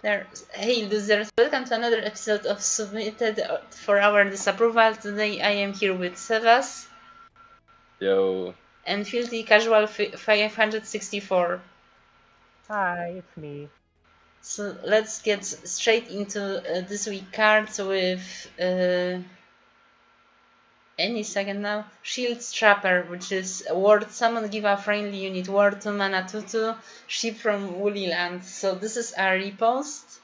Hey losers, welcome to another episode of Submitted for Our Disapproval. Today I am here with Sevas. Yo. And Filthy Casual 564. Hi, it's me. So let's get straight into this week cards with any second now. Shield Strapper, which is a ward summon, give a friendly unit ward 2 mana 2/2, ship from Woolly Land. So this is a repost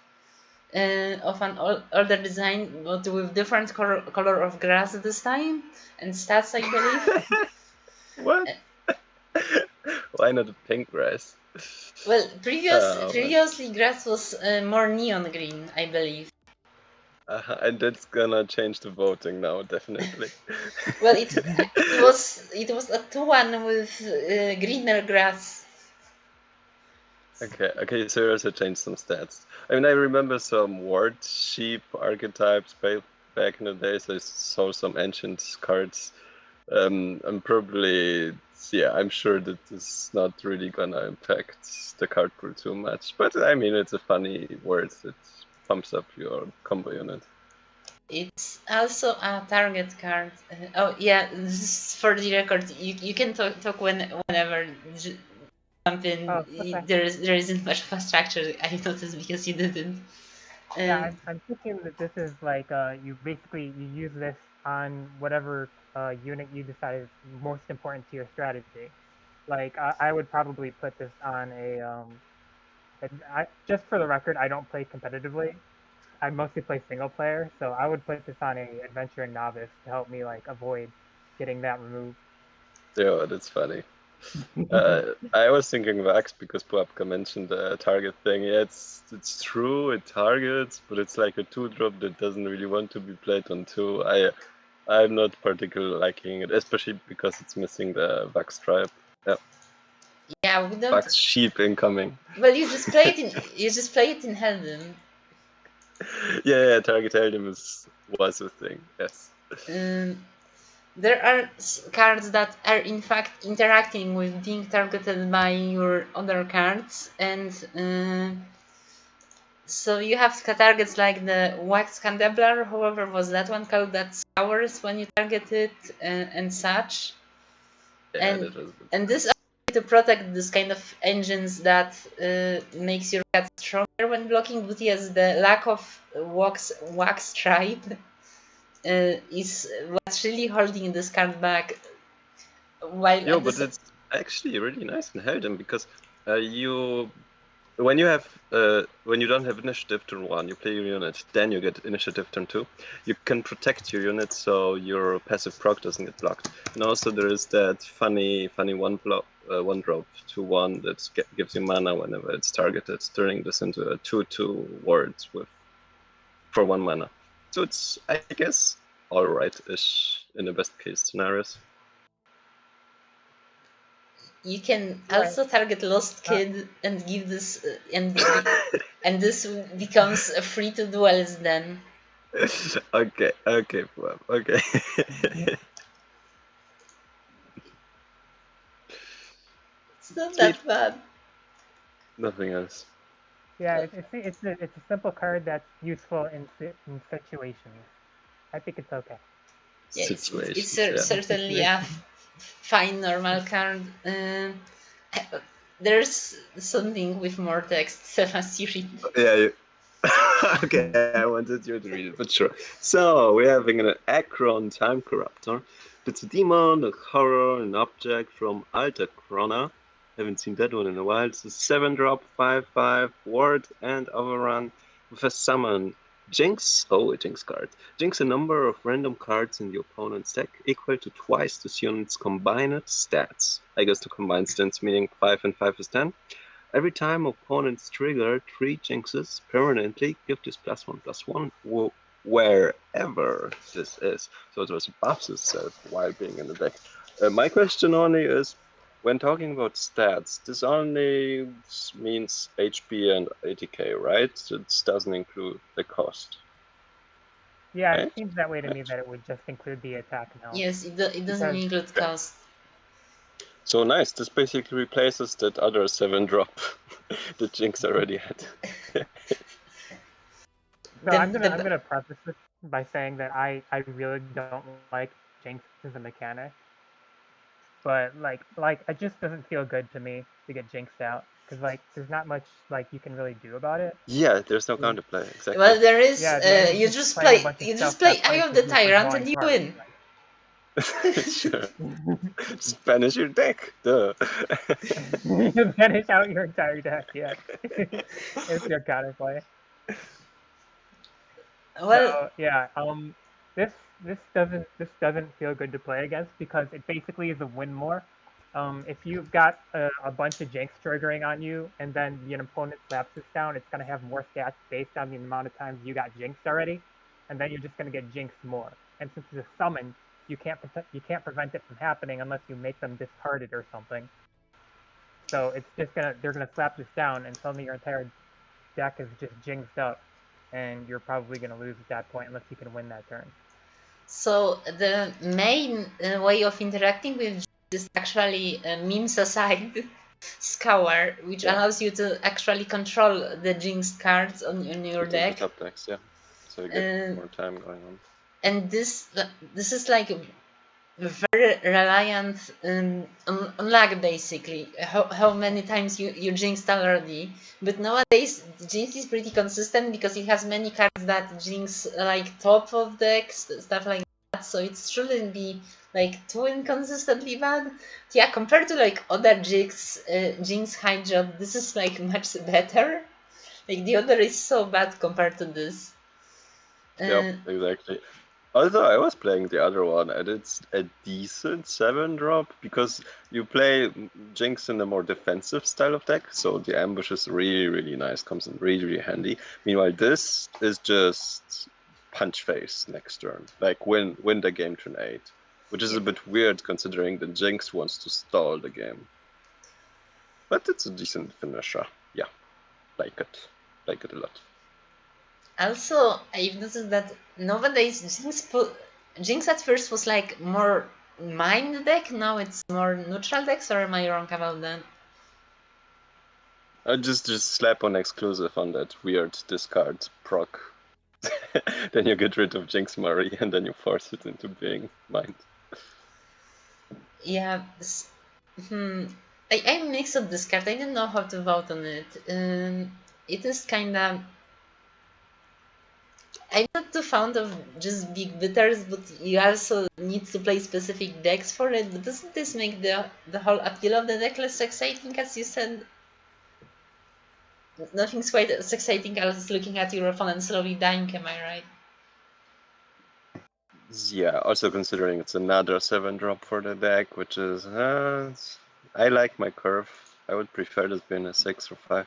of an older design, but with different color of grass this time and stats, I believe. What? Why not a pink grass? Well, previously grass was more neon green, I believe. And that's gonna change the voting now, definitely. Well, it was a 2-1 with greener grass. Okay, so you also changed some stats. I mean, I remember some ward sheep archetypes back in the days. I saw some ancient cards. And probably, yeah, I'm sure that this is not really gonna impact the card pool too much. But I mean, it's a funny word that pumps up your combo unit. It's also a target card. Oh yeah, just for the record, you can talk whenever. Jump in. Oh, okay. There isn't much of a structure. I noticed because you didn't. Yeah, I'm thinking that this is like you use this on whatever unit you decide is most important to your strategy. Like I would probably put this on just for the record, I don't play competitively. I mostly play single player, so I would put this on a adventuring novice to help me like avoid getting that removed. Yeah, that's funny. I was thinking Vax because Puapka mentioned the target thing. Yeah, it's true, it targets, but it's like a 2-drop that doesn't really want to be played on 2. I'm not particularly liking it, especially because it's missing the Vax stripe. Yeah. Yeah, we don't. Vax sheep incoming. Well, you just play it in Helden. Yeah, target Helden was a thing. Yes. There are cards that are in fact interacting with being targeted by your other cards, and so you have targets like the Wax Candelabra, however was that one called, that scours when you target it and such. Yeah, and this to protect this kind of engines that makes your cat stronger when blocking, but yes, the lack of wax stripe is what's really holding this card back. While but it's actually really nice in Helden because when you don't have initiative turn 1, you play your unit, then you get initiative turn 2. You can protect your unit so your passive proc doesn't get blocked. And also there is that funny one drop 2/1 that gives you mana whenever it's targeted, turning this into a 2/2 ward for 1 mana. So it's, I guess, alright-ish in the best case scenarios. You can also target Lost Kid and give this and this becomes a free to duels then. Okay, okay. It's not that bad. Nothing else. Yeah, it's a simple card that's useful in situations. I think it's okay. Yeah, it's certainly a fine normal card. There's something with more text, Sebas, you read. Yeah. Okay, I wanted you to read it, but sure. So, we're having an Acron Time Corruptor. It's a demon, a horror, an object from Alta Crona. Haven't seen that one in a while. It's a 7-drop, 5/5, ward, and overrun with a summon. Jinx, a Jinx card. Jinx a number of random cards in the opponent's deck equal to twice this unit's combined stats. I guess the combined stats meaning 5 and 5 is 10. Every time opponents trigger 3 Jinxes permanently, give this +1/+1 wherever this is. So it also buffs itself while being in the deck. My question only is, when talking about stats, this only means HP and ATK, right? It doesn't include the cost. Yeah, right? It seems that way to me, that it would just include the attack now. Yes, it doesn't include cost. So nice, this basically replaces that other 7-drop that Jinx already had. So I'm gonna preface this by saying that I really don't like Jinx as a mechanic, but like it just doesn't feel good to me to get jinxed out because like there's not much like you can really do about it. Yeah, there's no Yeah. counterplay, exactly. Well, there is. Yeah, the enemy's You just just playing a play. bunch of You just stuff play that Eye of the punishes you for Tyrant, drawing and you cards. win. Sure. Just banish your deck. Duh. You finish out your entire deck, yeah. It's your counterplay. Well, So yeah, this this doesn't feel good to play against because it basically is a win more. If you've got a bunch of jinx triggering on you and then the opponent slaps this down, it's gonna have more stats based on the amount of times you got jinxed already, and then you're just gonna get jinxed more. And since it's a summon, you can't prevent it from happening unless you make them discarded or something. So it's just they're gonna slap this down, and suddenly your entire deck is just jinxed up, and you're probably gonna lose at that point unless you can win that turn. so the main way of interacting with Jinx is actually memes aside Scour, which allows you to actually control the Jinx cards on your Within the deck. top decks, yeah. So you get more time going on. And this is like very reliant on luck, basically. How many times you jinxed already. But nowadays, Jinx is pretty consistent because it has many cards that Jinx like top of decks, stuff like that. So it shouldn't be like too inconsistently bad. Yeah, compared to like other Jinx high job, this is like much better. Like the other is so bad compared to this. Yep, exactly. Although I was playing the other one, and it's a decent 7-drop because you play Jinx in a more defensive style of deck, so the ambush is really, really nice, comes in really, really handy. Meanwhile, this is just punch face next turn, like win the game turn 8, which is a bit weird considering that Jinx wants to stall the game. But it's a decent finisher. Yeah, like it a lot. Also, I've noticed that nowadays Jinx at first was like more mind deck, now it's more neutral decks, or am I wrong about that? I just slap on exclusive on that weird discard proc. Then you get rid of Jinx Murray and then you force it into being mind. Yeah, I mix up this card. I didn't know how to vote on it. It is kinda. I'm not too fond of just big bitters, but you also need to play specific decks for it. But doesn't this make the whole appeal of the deck less exciting, as you said? Nothing's quite as exciting as looking at your opponent slowly dying, am I right? Yeah, also considering it's another 7-drop for the deck, which is... I like my curve. I would prefer this being a 6 or 5.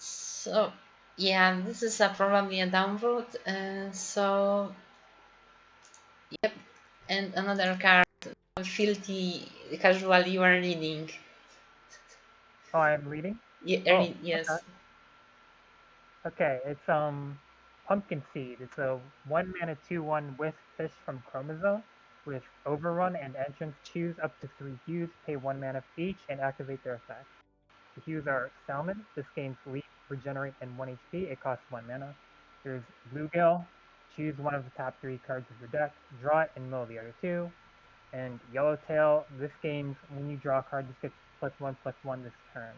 So, yeah, this is probably a downvote. So, yep. And another card, filthy casual, you are leading. Oh, I'm leading? Yeah, yes. Okay, it's Pumpkin Seed. It's a 1-mana 2/1 Wisp Fish from Chromazone with Overrun and Entrance. Choose up to 3 hues, pay 1 mana for each, and activate their effects. The hues are Salmon. This gains Leap, Regenerate, and 1 HP. It costs 1 mana. There's Bluegill. Choose one of the top 3 cards of your deck, draw it, and mill the other 2. And Yellowtail. This gains, when you draw a card, this gets +1/+1 this turn.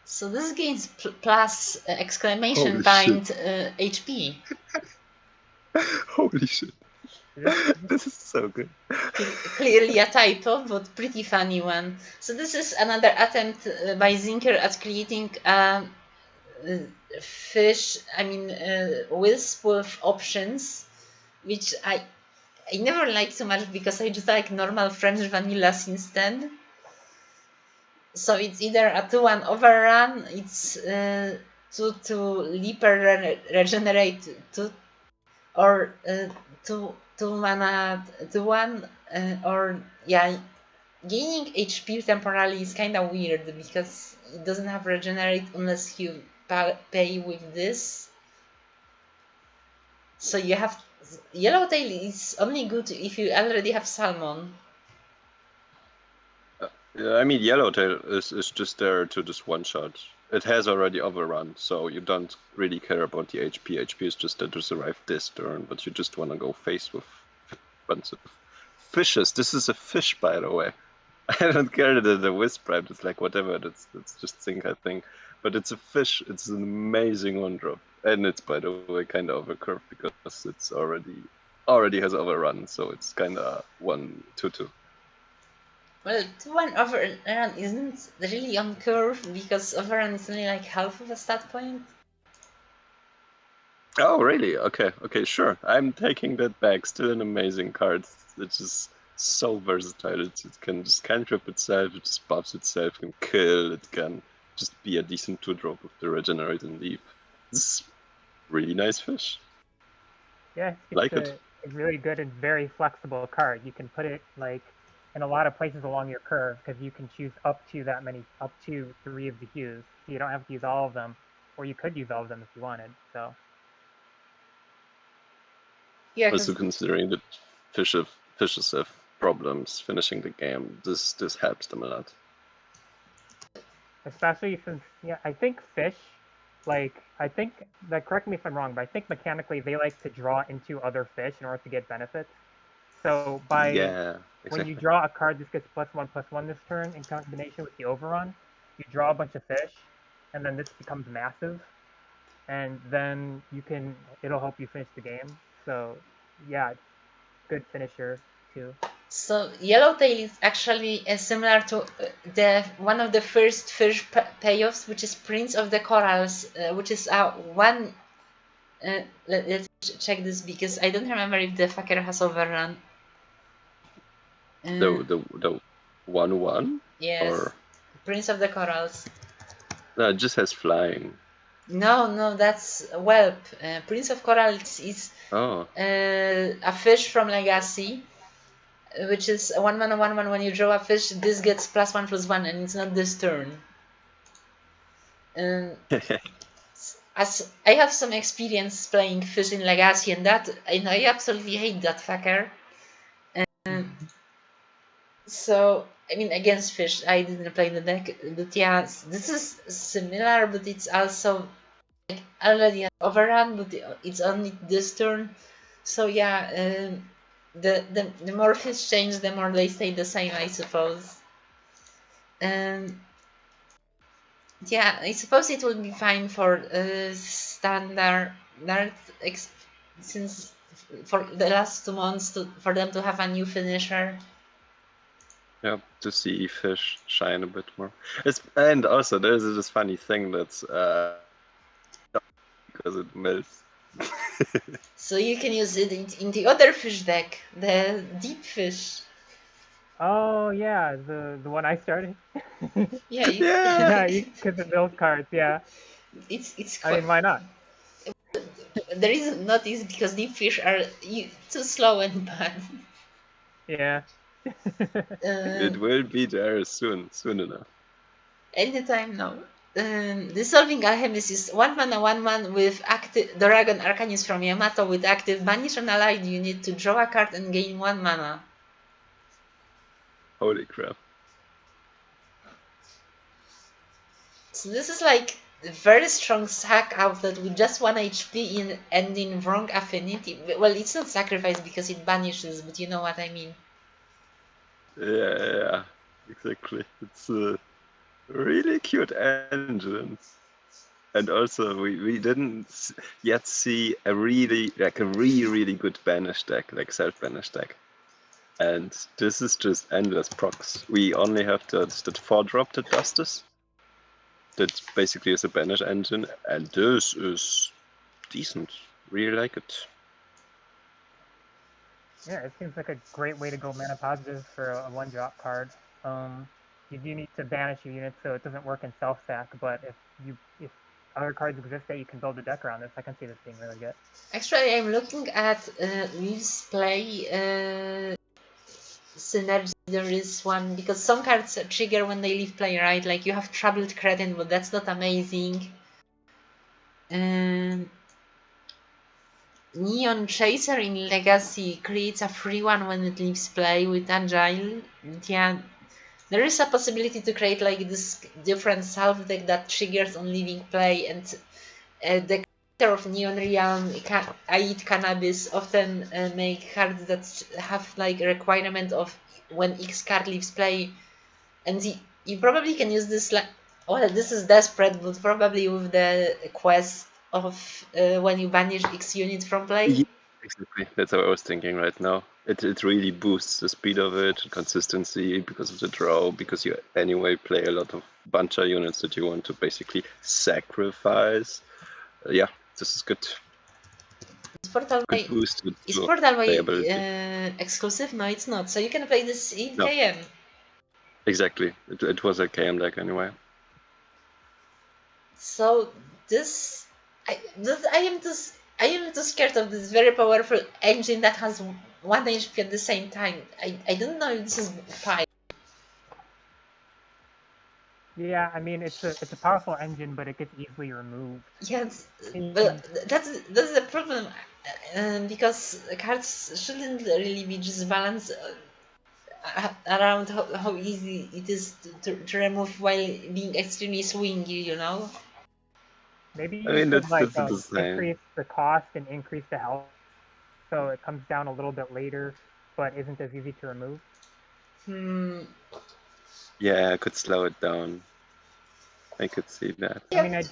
So this gains plus exclamation Holy point shit. HP. Holy shit. This is so good. Clearly a typo, but pretty funny one. So this is another attempt by Zinker at creating a fish, wisp with options, which I never liked so much because I just like normal French vanillas instead. So it's either a 2/1 overrun, it's 2 leaper regenerate 2, or 2 mana 2/1, or yeah, gaining HP temporarily is kind of weird because it doesn't have regenerate unless you pay with this. So you have Yellowtail is only good if you already have Salmon. I mean, Yellowtail is just there to just one-shot it has already overrun, so you don't really care about the HP. HP is just there to survive this turn, but you just want to go face with bunch of fishes. This is a fish, by the way. I don't care that the wisp right. It's like whatever. That's just think I think, but it's a fish. It's an amazing one drop, and it's by the way kind of overcurved because it's already has overrun, so it's kind of 1/2/2. Well, 2-1 overrun isn't really on curve because overrun is only like half of a stat point. Oh, really? Okay, sure. I'm taking that back. Still an amazing card. It's just so versatile. It can just cantrip itself, it just buffs itself, can kill, it can just be a decent 2-drop with the regenerate and leave. It's really nice fish. Yeah, Like it's a really good and very flexible card. You can put it like in a lot of places along your curve because you can choose up to 3 of the hues. So you don't have to use all of them, or you could use all of them if you wanted. So Yeah, Also considering that fishes have problems finishing the game, this helps them a lot. especially since I think fish, correct me if I'm wrong, but I think mechanically they like to draw into other fish in order to get benefits. So when you draw a card that gets +1/+1 this turn in combination with the overrun, you draw a bunch of fish, and then this becomes massive, and then it'll help you finish the game. So yeah, it's good finisher too. So Yellowtail is actually similar to one of the first fish payoffs, which is Prince of the Corals, which is one. Let's check this because I don't remember if the fucker has overrun. The 1/1? Yes. Or Prince of the Corals. no, it just has flying. No, that's Whelp. Prince of Corals is a fish from Legacy, which is 1/1 1/1. When you draw a fish, this gets +1/+1, and it's not this turn. As I have some experience playing fish in Legacy, and I absolutely hate that fucker. So I mean, against fish, I didn't play the deck, but yeah, this is similar, but it's also like already an overrun, but it's only this turn. So yeah, the more fish change, the more they stay the same, I suppose. Yeah, I suppose it will be fine for standard since for the last 2 months for them to have a new finisher. Yeah, to see fish shine a bit more. And also there's this funny thing that's because it melts. So you can use it in the other fish deck, the deep fish. Oh yeah, the one I started. Yeah, because it builds cards. Yeah, it's. I mean, why not? The reason not is because deep fish are too slow and bad. Yeah. It will be there soon enough. Anytime now. Dissolving Alchemist is 1 mana 1/1 with active Dragon Arcanist from Yamato with active banish an allied unit to draw a card and gain 1 mana. Holy crap. So this is like a very strong sack out that with just 1 HP and in wrong affinity. Well, it's not sacrifice because it banishes, but you know what I mean. Yeah, exactly. It's a really cute engine. And also, we didn't yet see a really good banish deck, like self-banish deck. And this is just endless procs. We only have that 4-drop that does this. That basically is a banish engine, and this is decent. Really like it. Yeah, it seems like a great way to go mana positive for a 1-drop card. You do need to banish your units so it doesn't work in self-sack, but if other cards exist that you can build a deck around this, I can see this being really good. Actually, I'm looking at Leaf's play synergy. There is one because some cards trigger when they leave play, right? Like you have Troubled Cretin, but that's not amazing. Neon Chaser in Legacy creates a free one when it leaves play with Agile. Yeah, There is a possibility to create like this different self deck that triggers on leaving play, and the character of Neon Realm, I Eat Cannabis, often make cards that have like a requirement of when X card leaves play, and you probably can use this like, well, this is desperate, but probably with the quest of when you banish X unit from play. Yeah, exactly. That's what I was thinking right now. It really boosts the speed of it, consistency because of the draw, because you anyway play a lot of buncha units that you want to basically sacrifice. Yeah, this is good. Is Portal Good boost to is Portal playability. exclusive? No, it's not. So you can play this in No. KM. Exactly. It was a KM deck anyway. So this, I am too scared of this very powerful engine that has 1 HP at the same time. I don't know if this is fine. Yeah, I mean it's a powerful engine, but it gets easily removed. Yes, Mm. but that's the problem, because cards shouldn't really be just balanced around how easy it is to remove while being extremely swingy, you know? Maybe I you mean, could that's like the design. increase the cost and increase the health, so it comes down a little bit later, but isn't as easy to remove. Yeah, I could slow it down. I could see that. I mean, I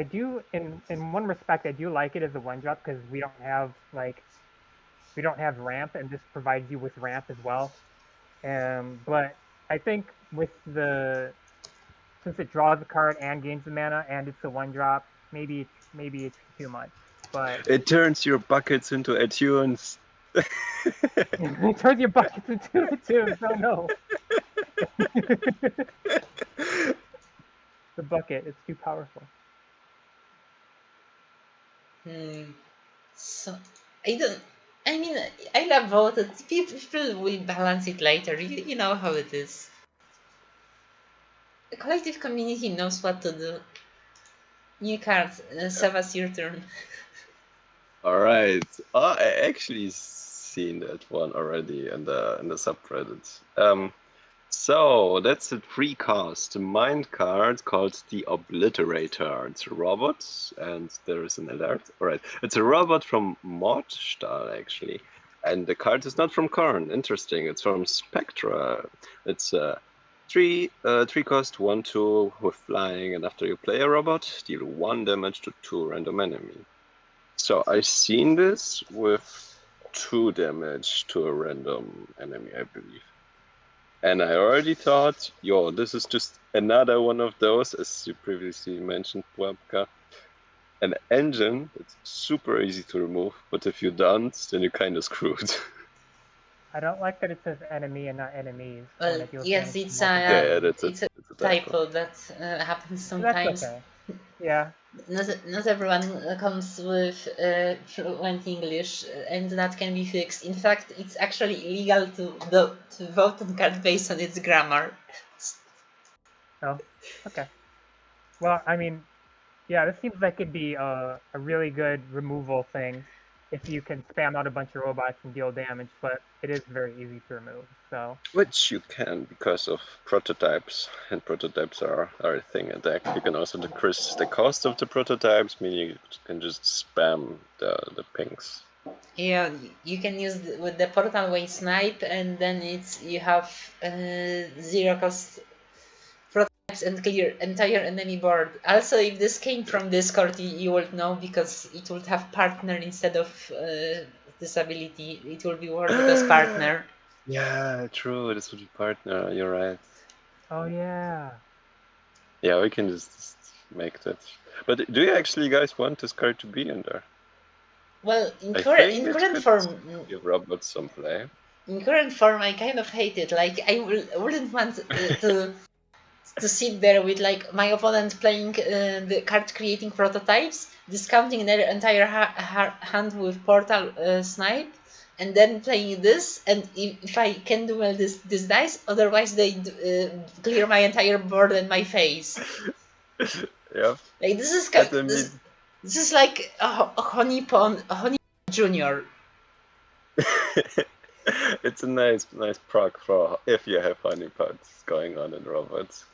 do in one respect I do like it as a one drop because we don't have ramp, and this provides you with ramp as well. But I think since it draws a card and gains the mana and it's a one drop, maybe it's too much. But it turns your buckets into attunes. it turns your buckets into attunes. Oh no. The bucket, it's too powerful. So I mean, I love both. People will balance it later. You know how it is. The collective community knows what to do. New cards, Savas, your turn. Alright. I actually seen that one already in the subreddit. So that's a precast mind card called the Obliterator. It's a robot, and there is an alert. Alright, it's a robot from Mordstahl actually, and the card is not from Karn. Interesting. It's from Spectra. It's a three cost 1/2 with flying, and after you play a robot, deal 1 damage to 2 random enemy. So I've seen this with 2 damage to a random enemy, I believe. And I already thought, yo, this is just another one of those, as you previously mentioned, Puapka, an engine that's super easy to remove, but if you don't, then you're kind of screwed. I don't like that it says enemy and not enemies. Well, yes, it's a typo. typo that happens sometimes. That's okay. Yeah. Not everyone comes with fluent English, and that can be fixed. In fact, it's actually illegal to vote on card based on its grammar. Oh, okay. Well, I mean, yeah, this seems like it'd be a really good removal thing if you can spam out a bunch of robots and deal damage, but it is very easy to remove, so. Which you can because of prototypes, and prototypes are a thing in deck. You can also decrease the cost of the prototypes, meaning you can just spam the pings. Yeah, you can use with the portal way snipe, and then you have 0 cost prototypes and clear entire enemy board. Also, if this came from Discord, you would know because it would have partner instead of this ability. It will be worded as partner. Yeah, true. This would be partner. You're right. Oh yeah. Yeah, we can just make that. But do you actually guys want this card to be in there? Well, in current form, give robots some play. In current form, I kind of hate it. Like I wouldn't want to sit there with like my opponent playing the card creating prototypes, discounting their entire hand with portal snipe, and then playing this. And if I can do well this dice, otherwise they clear my entire board and my face. Yeah. Like this is this is like a honey pond, a honey junior. It's a nice proc for if you have honeypots going on in robots.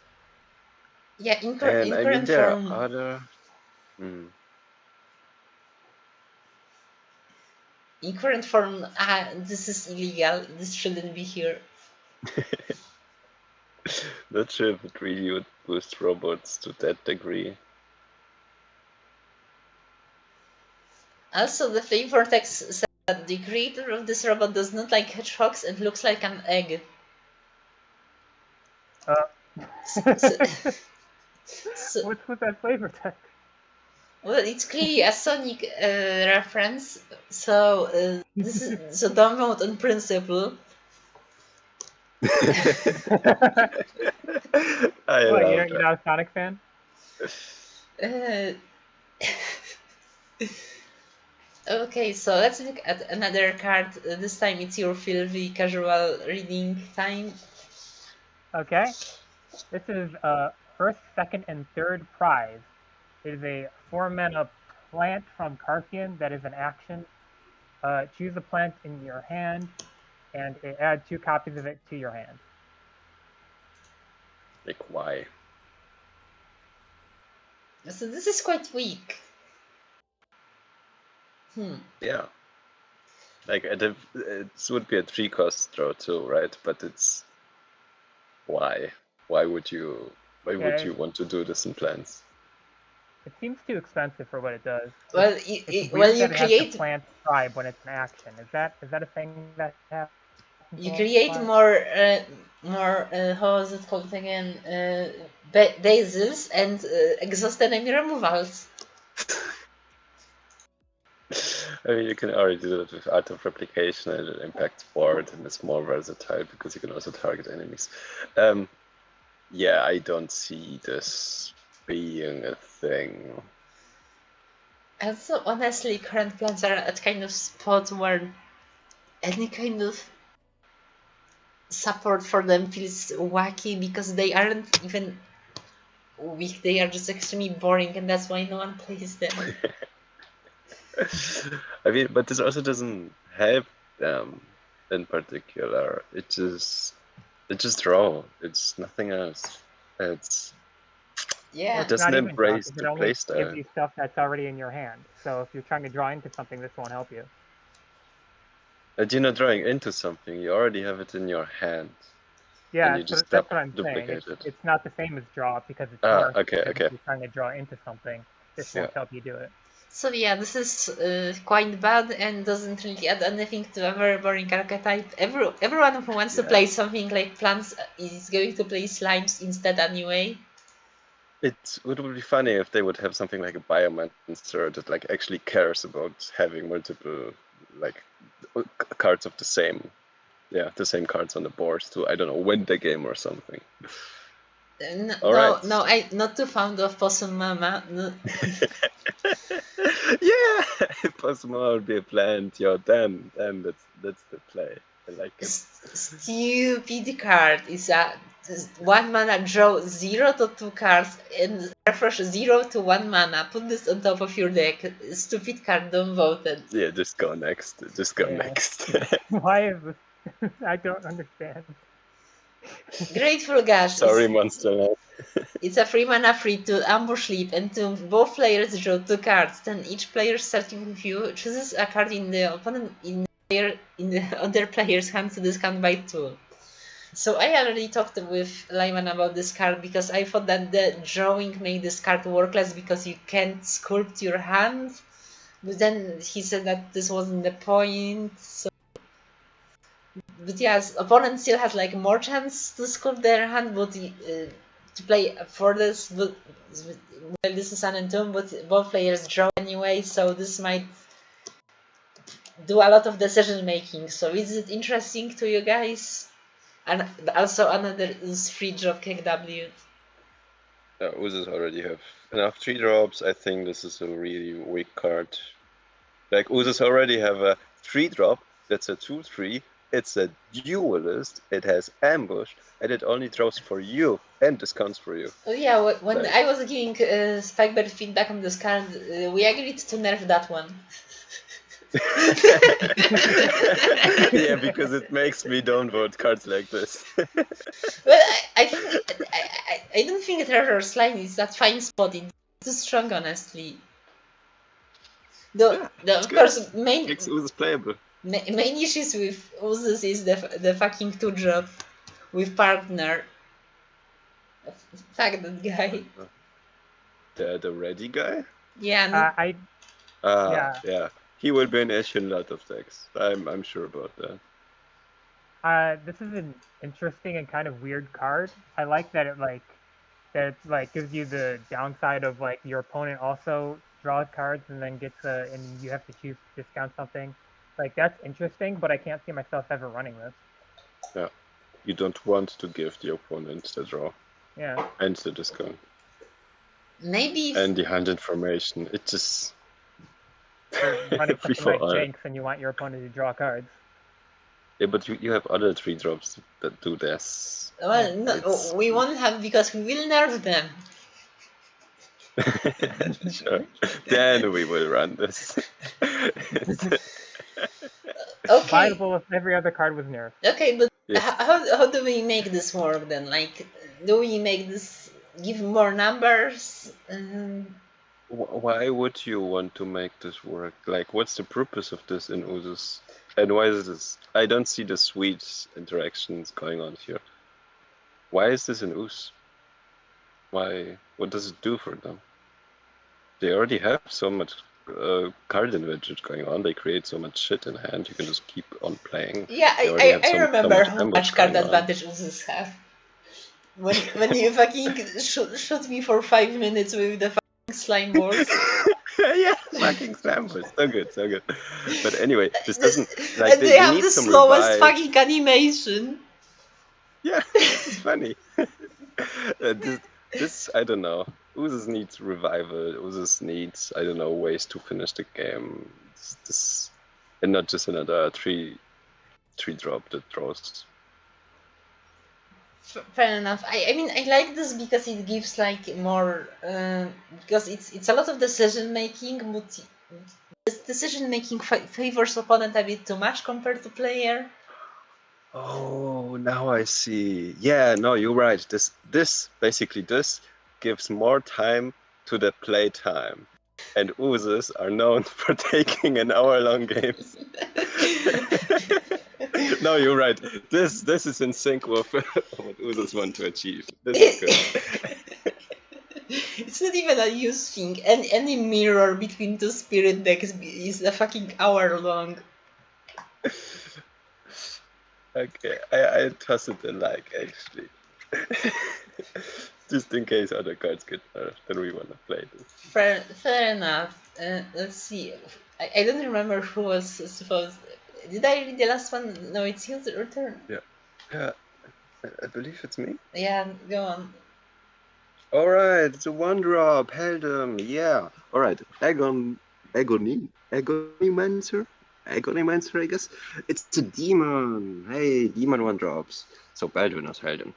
Yeah, in And I mean, current there form. are other. Hmm. In current form, this is illegal. This shouldn't be here. Not sure if it really would boost robots to that degree. Also, the flavor text says that the creator of this robot does not like hedgehogs and looks like an egg. So, What's with that flavor text? well, it's clearly a Sonic reference. So this is so download on principle. I What, love you're not a Sonic fan? Uh, okay, so let's look at another card. This time it's your filthy casual reading time. Okay. This is first, second, and third prize. It is a 4-mana plant from Carthian that is an action. Choose a plant in your hand, and add 2 copies of it to your hand. Like, why? So this is quite weak. Yeah. Like, it would be a 3-cost draw too, right? But it's why? Why would you want to do this in plans? It seems too expensive for what it does. Well, It's well, weird you that it has to create plant tribe when it's an action. Is that a thing that happens? you create more how is it called again? Basils and exhaust enemy removals. I mean, you can already do that with Art of Replication, and it impacts board, and it's more versatile because you can also target enemies. Yeah, I don't see this being a thing. And so honestly, current plans are at kind of spot where any kind of support for them feels wacky because they aren't even weak, they are just extremely boring, and that's why no one plays them. I mean, but this also doesn't help them in particular. It just raw. It's nothing else. It's Yeah. it doesn't Not even draw, embrace because the it only gives playstyle. you stuff that's already in your hand. So if you're trying to draw into something, this won't help you. And you're not drawing into something. You already have it in your hand. Yeah, And you just that's what I'm saying. duplicate it. It's not the same as draw because it's Ah, worse. okay, Because okay. if you're trying to draw into something, this won't help you do it. So yeah, this is quite bad and doesn't really add anything to a very boring archetype. Everyone who wants to play something like plants is going to play slimes instead anyway. It would be funny if they would have something like a Biometer that like actually cares about having multiple like cards of the same cards on the board to, I don't know, win the game or something. No, I'm not too fond of Possum Mama. No. Yeah, if Possum would be a plant, then that's the play. I like it. Stupid card is a 1 mana draw 0 to 2 cards and refresh 0 to 1 mana. Put this on top of your deck. Stupid card, don't vote it. Yeah, just go next. Just go next. Why is this? I don't understand. Grateful Gash. Sorry, Monster. It's a 3 mana free to ambush leap, and to both players draw 2 cards. Then each player starting with you chooses a card in the opponent in the other player's hand to discount by 2. So I already talked with Lyman about this card because I thought that the drawing made this card worthless because you can't sculpt your hand. But then he said that this wasn't the point. So, but yes, opponent still has like more chance to sculpt their hand, but to play for this. But well, this is an entomb, but both players draw anyway, so this might do a lot of decision making. So is it interesting to you guys? And also another is free drop KW. Oozes already have enough 3-drops. I think this is a really weak card. Like, Oozes already have a 3-drop that's a 2/3. It's a duelist. It has ambush, and it only draws for you and discounts for you. Oh yeah, when I was giving Spikeberg feedback on this card, we agreed to nerf that one. Yeah, because it makes me don't vote cards like this. Well, I think I don't think Treacherous Line is that fine spot. It's too strong, honestly. Yeah, it's Of good. course, Makes Uzis playable. main issues with Uzis is the fucking 2-drop with partner. Fuck that guy. The ready guy? Yeah, Yeah. He will be an issue in a lot of decks. I'm sure about that. This is an interesting and kind of weird card. I like that it gives you the downside of like your opponent also draws cards and then gets and you have to choose to discount something. Like that's interesting, but I can't see myself ever running this. Yeah. You don't want to give the opponent the draw. Yeah. And the discount. maybe. And the hand information. It just You're running something like before Jinx and you want your opponent to draw cards. Yeah, but you have other 3-drops that do this. Well, no, we won't have because we will nerf them. Sure. Then we will run this. Okay. Viable if every other card was nerfed. Okay, but Yes. how do we make this work then? Like, do we make this give more numbers? Why would you want to make this work? Like, what's the purpose of this in Uzus? And why is this? I don't see the sweet interactions going on here. Why is this in Uz? Why? What does it do for them? They already have so much card advantage going on. They create so much shit in hand. You can just keep on playing. Yeah, They already have I so remember much how ambush much card going on. advantage Uzus have. When you fucking shoot me for 5 minutes with the fucking slime balls. Yeah, fucking slime balls. So good, so good. But anyway, this doesn't like And they have need the some slowest revive. fucking animation. Yeah, this is funny. This I don't know. Uzis needs revival. Uzis needs I don't know ways to finish the game. This and not just another three drop that draws. Fair enough. I mean I like this because it gives like more because it's a lot of decision making, but this decision making favors opponent a bit too much compared to player. Oh, now I see. Yeah, no, you're right. This basically gives more time to the play time. And Uzis are known for taking an hour-long games. No, you're right. This is in sync with what Uzis want to achieve. This is good. It's not even a use thing. Any mirror between two spirit decks is a fucking hour long. Okay, I toss it a like actually. Just in case other cards get nerfed, then we wanna play this. Fair enough. Let's see. I don't remember who was supposed. Did I read the last one? No, it's your turn. Yeah, I believe it's me. Yeah, go on. Alright, it's a 1-drop, Heldum, yeah. Alright, Agonymancer, I guess. It's a demon. Hey, demon 1-drops. So Baldwin's Heldum.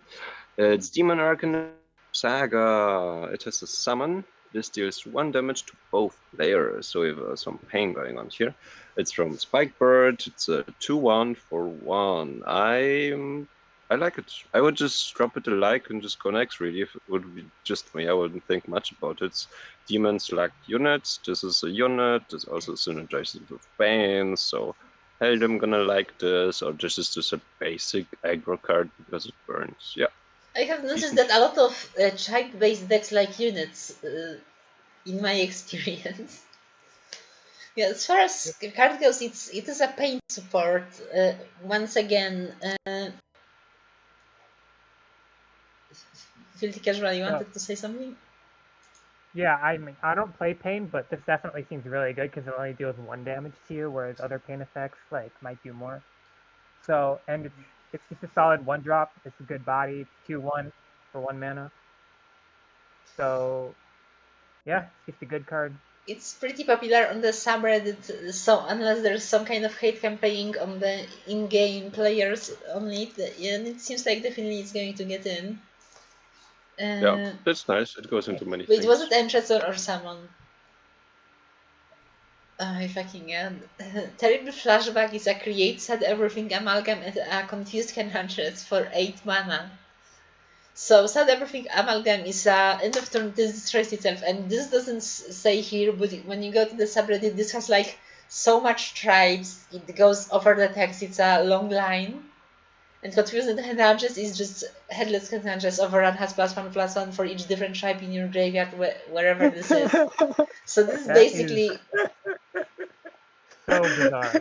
It's Demon Arcan Saga. It has a summon. This deals 1 damage to both players, so we have some pain going on here. It's from Spikebird. It's a 2/1 for 1. I like it. I would just drop it a like and just go next, really. If it would be just me, I wouldn't think much about it. It's demon select units. This is a unit. This also synergizes with Bane, so I'm gonna like this, or this is just a basic aggro card because it burns. Yeah. I have noticed that a lot of child-based decks like units, in my experience. Yeah, as far as card goes, it is a pain support. Once again, Filthy Casual, you wanted to say something? Yeah, I mean, I don't play Pain, but this definitely seems really good because it only deals 1 damage to you, whereas other Pain effects like might do more. So, and it's just a solid 1-drop. It's a good body. It's 2/1 for 1 mana. So, yeah, it's just a good card. It's pretty popular on the subreddit, so unless there's some kind of hate campaign on the in-game players on it, and it seems like definitely it's going to get in. Yeah, that's nice. It goes into many Wait, things. was it Enchantress or Summon? I fucking end. Terrible Flashback is a create sad everything amalgam and a confused enchantress for 8 mana. So sad everything amalgam is a end of turn this destroys itself, and this doesn't say here, but when you go to the subreddit, this has like so much tribes. It goes over the text. It's a long line. And confused enchantress is just headless enchantress. Overrun has +1/+1 for each different tribe in your graveyard wherever this is. So this is That is basically so bizarre.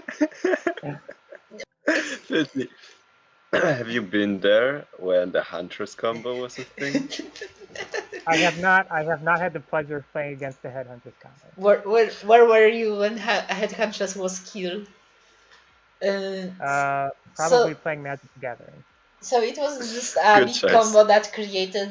it's Filthy. Have you been there when the Huntress combo was a thing? I have not had the pleasure of playing against the Headhunters combo. where were you when Headhunters was killed? Probably So playing Magic the Gathering. so it was just a Good big choice. combo that created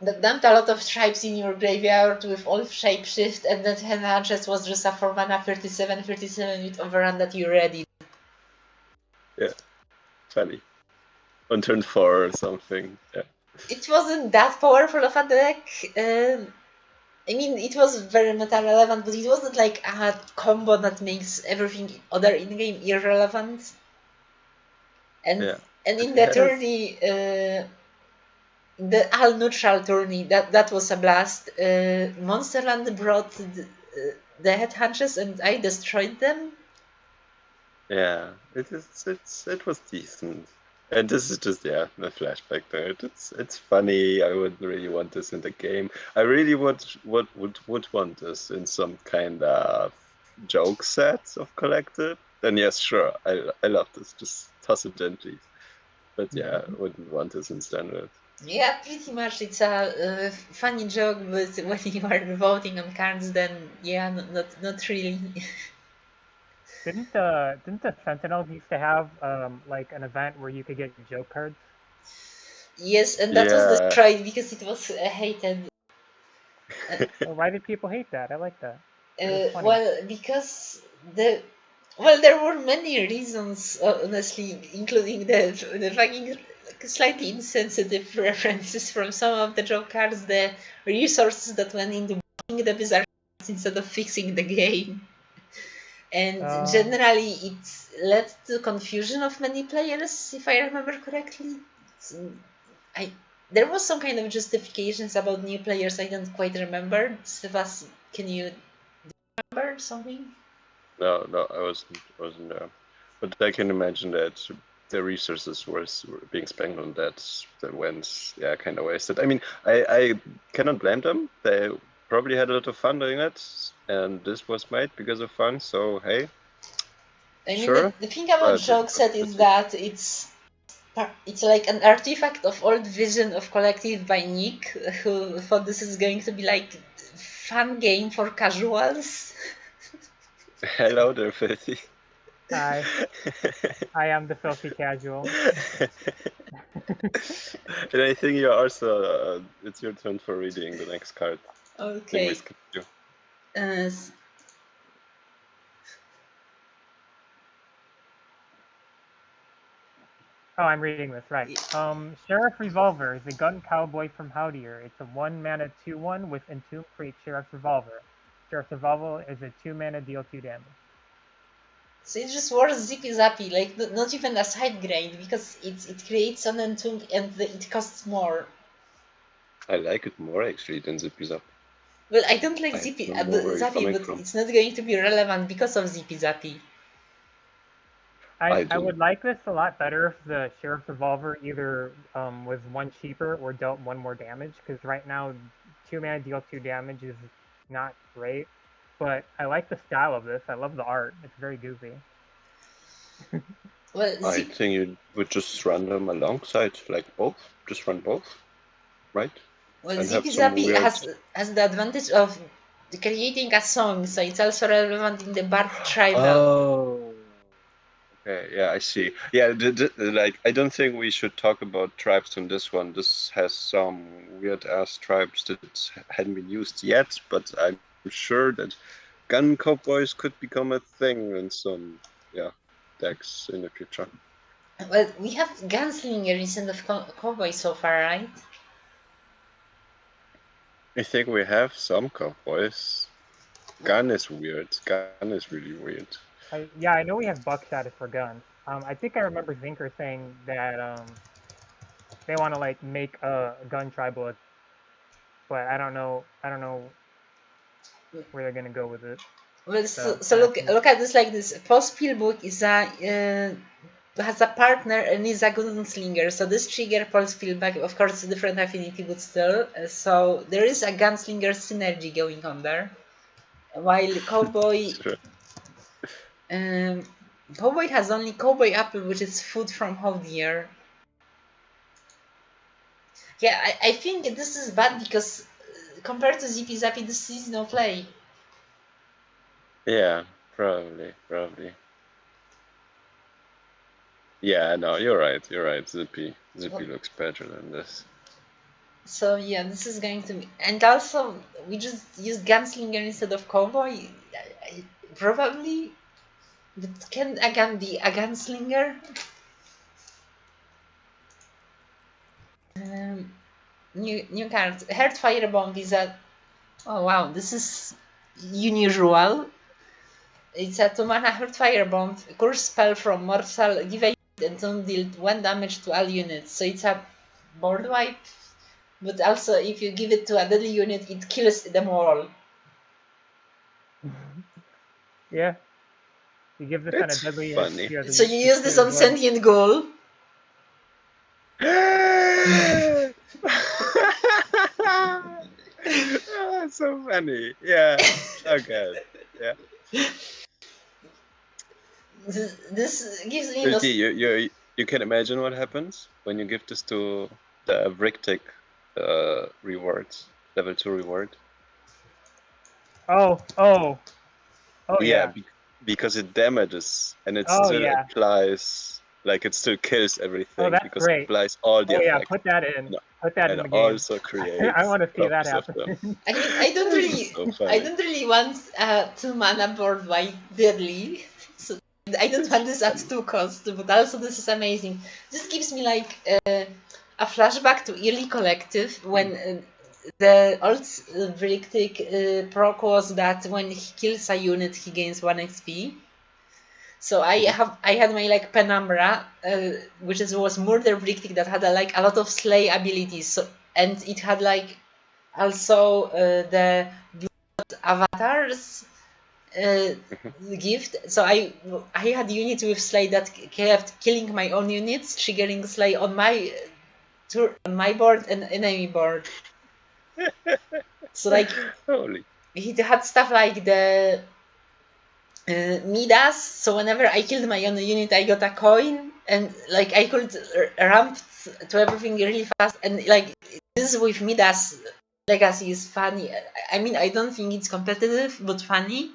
that dumped a lot of tribes in your graveyard with all shapeshift, and that Headhunters was just a 4 mana 37 with overrun that you ready. Yeah, funny. On turn 4 or something. Yeah. It wasn't that powerful of a deck. I mean, it was very meta relevant, but it wasn't like a combo that makes everything other in game irrelevant. And Yeah. and in It the has- tourney, the all neutral tourney, that was a blast. Monsterland brought the Headhunters, and I destroyed them. Yeah, it was decent. And this is just the flashback there. It's funny. I wouldn't really want this in the game. I really would want this in some kind of joke set of collective. Then yes, sure. I love this. Just toss it in, please. But yeah, I wouldn't want this in standard. Yeah, pretty much. It's a funny joke, but when you are voting on cards, then yeah, not really. Didn't the Sentinels used to have like an event where you could get joke cards? Yes, and that was Yeah. destroyed because it was hated. Well, why did people hate that? I like that. It was funny. Well, because there were many reasons, honestly, including the fucking slightly insensitive references from some of the joke cards, the resources that went into buying the bizarre cards instead of fixing the game. And generally, it led to confusion of many players, if I remember correctly. There was some kind of justifications about new players I don't quite remember. Sebas, can you remember something? No, I wasn't there. But I can imagine that the resources were being spent on that went kind of wasted. I mean, I cannot blame them. They probably had a lot of fun doing it, and this was made because of fun. So hey, I mean, sure. the thing about But joke set is that it's like an artifact of old vision of collective by Nick, who thought this is going to be like fun game for casuals. hello there, Filthy. Hi, I am the filthy casual. And I think you're also. It's your turn for reading the next card. Okay. We skipped you. Oh, I'm reading this, right. Sheriff Revolver is a gun cowboy from Howdier. It's a 1-mana 2/1 with Entomb Create Sheriff's Revolver. Sheriff's Revolver is a 2-mana deal 2 damage. So it's just worth zippy zappy, like not even a side grind, because it creates an entomb and it costs more. I like it more actually than Zippy Zap. Well, I don't like zippy zappy, but from. it's not going to be relevant because of zippy zappy. I would like this a lot better if the Sheriff's Revolver either was 1 cheaper or dealt 1 more damage, because right now 2-mana deal 2 damage is not great. But I like the style of this. I love the art. It's very goofy. Well, I think you would just run them alongside, like both. Just run both, right? well, And zippy have some zappy weird. has the advantage of creating a song, so it's also relevant in the Bard tribal. Oh. Okay, yeah, I see. Yeah, like I don't think we should talk about tribes on this one. This has some weird ass tribes that hadn't been used yet, but I'm sure that gun cowboys could become a thing in some decks in the future. Well, we have Gunslinger instead of Cowboy so far, right? I think we have some cowboys. Gun is weird. Gun is really weird. Yeah, I know we have buckshot for guns. I think I remember Zinker saying that they want to like make a gun tribal, but I don't know. I don't know where they're gonna go with it. Well, So so look at this like this. Paul Spielberg is has a partner and is a gunslinger. So this trigger Paul Spielberg, of course, a different affinity, but still. So there is a gunslinger synergy going on there. While Cowboy, Sure. Cowboy has only Cowboy apple, which is food from Howdier. Yeah, I think this is bad because compared to Zippy Zappy, this is no play. Yeah, probably. Yeah, no, you're right. Zippy looks better than this. So yeah, this is going to be, and also we just use gunslinger instead of cowboy. Probably, but can again be a gunslinger? New card. Heart firebomb is a. Oh wow, this is unusual. It's a 2-mana Heart firebomb, curse spell from Mortal. Give a unit and don't deal 1 damage to all units. So it's a board wipe. But also, if you give it to a deadly unit, it kills them all. yeah, you give this on a It's deadly. funny. So you use this on sentient ghoul. Oh, so funny. Yeah. Okay. Yeah. This gives me You can imagine what happens when you give this to the Vrictic rewards, level 2 reward. Oh yeah. Because it damages and it Oh, still yeah. applies, like it still kills everything that's because great. it applies all the Oh yeah, effect. put that in. No, Put that in and the game. also creates I want to see that copies of them. happen. I mean, I don't This really, is so funny. I don't really want 2-mana board by deadly. So I don't want this at 2 cost, but also this is amazing. This gives me like a flashback to Early Collective when the old Vrictic proc was that when he kills a unit, he gains 1 XP. So I had my like Penumbra, which was Murder Vrictic that had like a lot of slay abilities. So, and it had like also the blood avatars gift. So I had units with slay that kept killing my own units, triggering slay on my board and enemy board. So like Holy. he had stuff like the Midas. So whenever I killed my own unit, I got a coin, and like I could ramp to everything really fast. And like this with Midas Legacy is funny. I mean, I don't think it's competitive, but funny.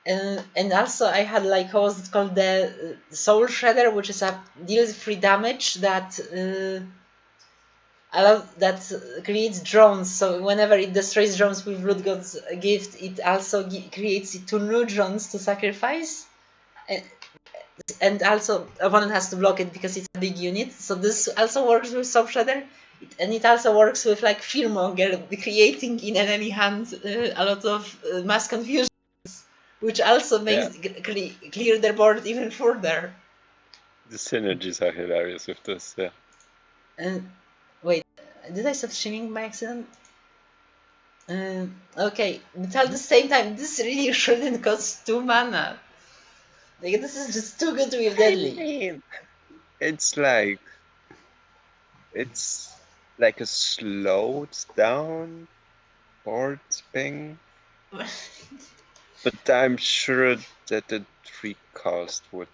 And also I had like what was it called, the Soul Shredder, which is a deals free damage that creates drones. So whenever it destroys drones with Blood God's gift, it also creates 2 new drones to sacrifice. And also opponent has to block it because it's a big unit. So this also works with Soul Shredder. And it also works with like Fearmonger, creating in enemy hand a lot of mass confusion, which also makes clear their board even further. The synergies are hilarious with this, yeah. Wait, did I stop streaming by accident? Okay, but at the same time, this really shouldn't cost 2 mana. Like, this is just too good with deadly. I mean, it's like a slowed down board thing. But I'm sure that the 3 cost would.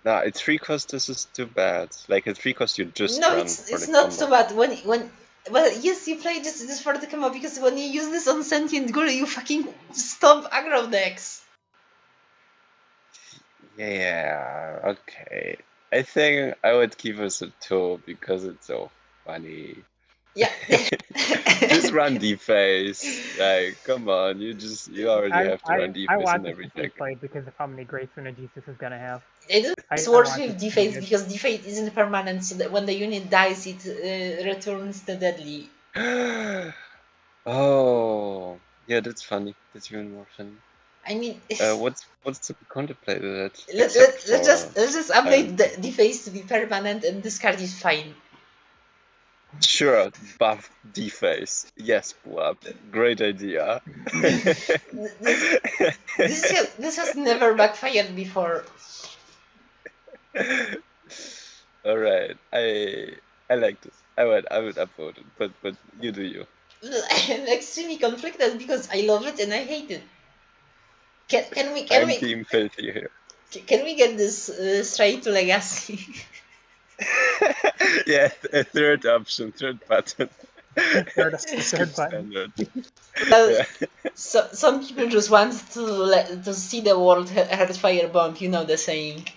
Nah, at 3 cost this is too bad. Like at 3 cost you just run for it's the not combo. too bad. Well, yes, you play this for the combo, because when you use this on Sentient Ghoul, you fucking stop aggro decks. Yeah, okay. I think I would give us a 2 because it's so funny. Yeah. Just run D-Face. Like, come on, you already have to run I D-Face want in this every to be deck. played because of how many great synergies this is gonna have. It's I worse want with this to be Defate good. because Defate isn't permanent, so that when the unit dies, it returns the deadly. Oh, Yeah, that's funny. That's even more funny. I mean, What's to be contemplated at, let's except let's just for let's just update Iron? the phase to be permanent, and this card is fine. Sure, buff deface. Yes, Buap. Great idea. This has never backfired before. All right, I like this. I would upvote it, but you do you. I'm extremely conflicted because I love it and I hate it. Can we I'm team filthy here. can we get this straight to legacy? Yeah, a third option, third button. Third Skip button. standard. Well, Yeah. so some people just want to see the world hurt firebomb. You know the saying.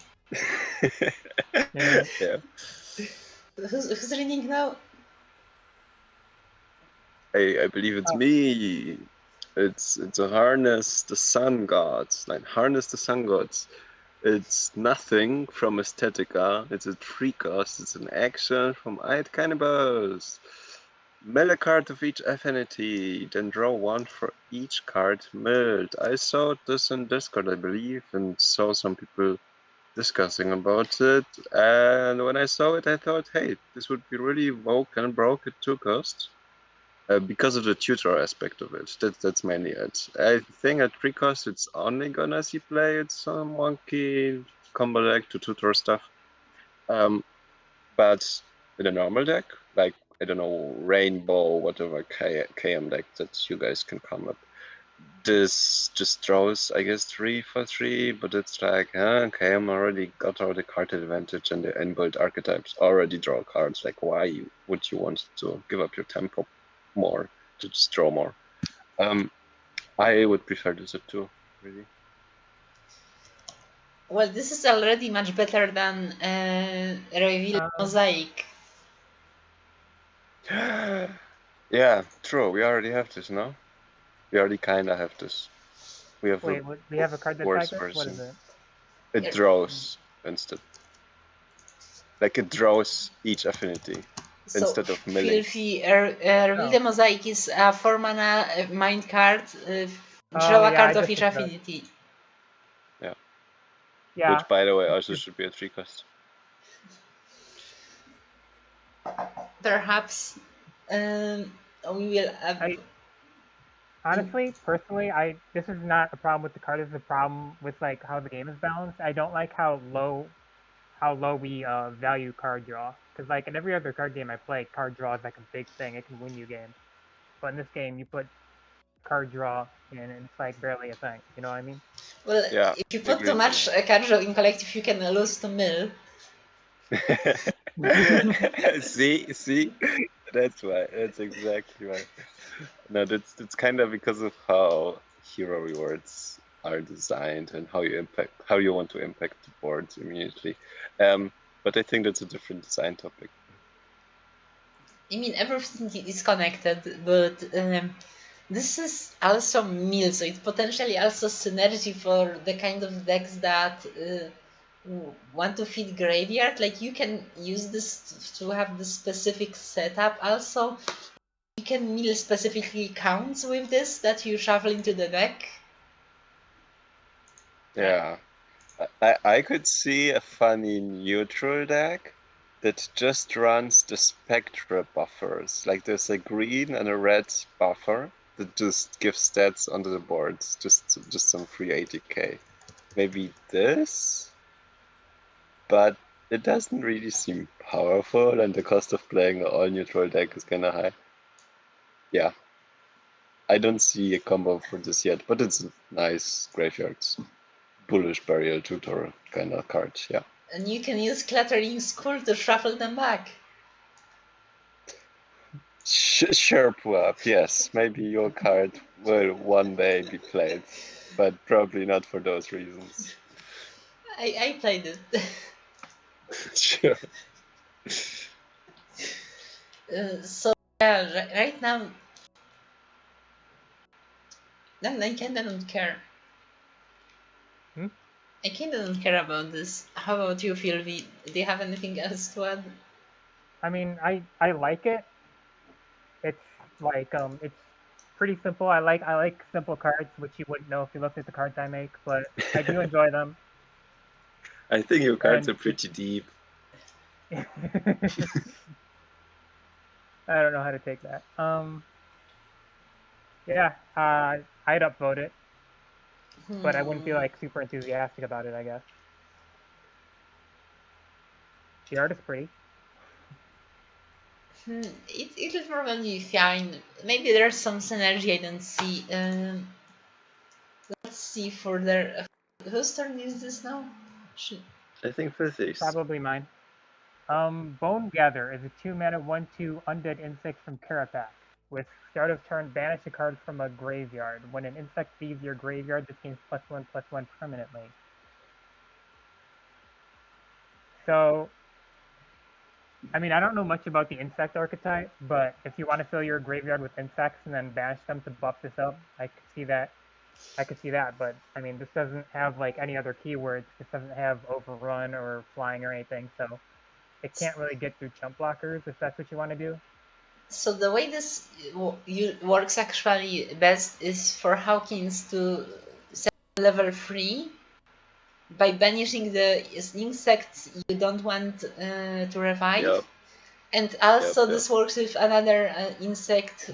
Yeah. Yeah. Who's reading now? I believe it's me. It's a harness the sun gods. Like harness the sun gods. It's nothing from Aesthetica. It's a 3-cost. It's an action from Ait Cannibals. Mill a card of each affinity, then draw one for each card milled. I saw this in Discord, I believe, and saw some people discussing about it. And when I saw it, I thought, hey, this would be really woke and broke at 2-cost. Because of the tutor aspect of it. That's mainly it. I think at 3-cost it's only gonna see play. It's some wonky combo deck to tutor stuff. But in a normal deck, like I don't know, Rainbow, whatever KM deck that you guys can come up. This just draws, I guess, 3 for 3, but it's like, KM already got all the card advantage and the inbuilt archetypes already draw cards. Like, why would you want to give up your tempo more to just draw more? I would prefer this at 2, really. Well, this is already much better than Reveal Mosaic. Yeah, true. We already have this, no? We already kinda have this. We have Wait, we have a card that's worse like this? What is version. it? It draws instead. Like it draws each affinity So instead of milling. Filthy Reveal the Mosaic is a 4-mana mind card. Draw a card of each affinity. Yeah. Yeah. Which, by the way, also should be a 3-cost. Perhaps we will. Honestly, personally, this is not a problem with the card. This is a problem with like how the game is balanced. I don't like how low we value card draw. Because like in every other card game I play, card draw is like a big thing. It can win you games. But in this game, you put card draw in, and it's like barely a thing. You know what I mean? Well, yeah, if you put too much card draw in collective, you can lose to mill. see, that's why. That's exactly why. No, that's kind of because of how hero rewards are designed and how you want to impact the boards immediately. But I think that's a different design topic. I mean, everything is connected, but this is also mill, so it's potentially also synergy for the kind of decks that want to feed graveyard. Like you can use this to have the specific setup. Also, you can mill specifically counts with this that you shuffle into the deck. Yeah, I could see a funny neutral deck that just runs the Spectra buffers. Like there's a green and a red buffer that just gives stats onto the boards, just some free 80k. Maybe this, but it doesn't really seem powerful, and the cost of playing an all-neutral deck is kind of high. Yeah, I don't see a combo for this yet, but it's a nice graveyards. Bullish Burial Tutor kind of card, yeah. And you can use Clattering Skull to shuffle them back. Sure, Puap, yes. Maybe your card will one day be played, but probably not for those reasons. I played it. Sure. So yeah, right now, I kinda don't care. I kinda don't care about this. How about you, Philby? Do you have anything else to add? I mean, I like it. It's like it's pretty simple. I like simple cards, which you wouldn't know if you looked at the cards I make, but I do enjoy them. I think your cards And are pretty deep. I don't know how to take that. Yeah, I'd upvote it, but I wouldn't be like super enthusiastic about it, I guess. The art is pretty. It will probably be fine. Maybe there's some synergy I don't see. Let's see further. Whose turn is this now? I think physics. Probably mine. Bone Gather is a 2-mana 1/2 undead insect from Carapac. With start of turn, banish a card from a graveyard. When an insect leaves your graveyard, this gains +1/+1 permanently. So, I mean, I don't know much about the insect archetype, but if you want to fill your graveyard with insects and then banish them to buff this up, I could see that. But I mean, this doesn't have like any other keywords. This doesn't have overrun or flying or anything, so it can't really get through chump blockers if that's what you want to do. So the way this works actually best is for Hawkins to set level 3 by banishing the insects you don't want to revive. Yep. And also Yep, this works with another insect,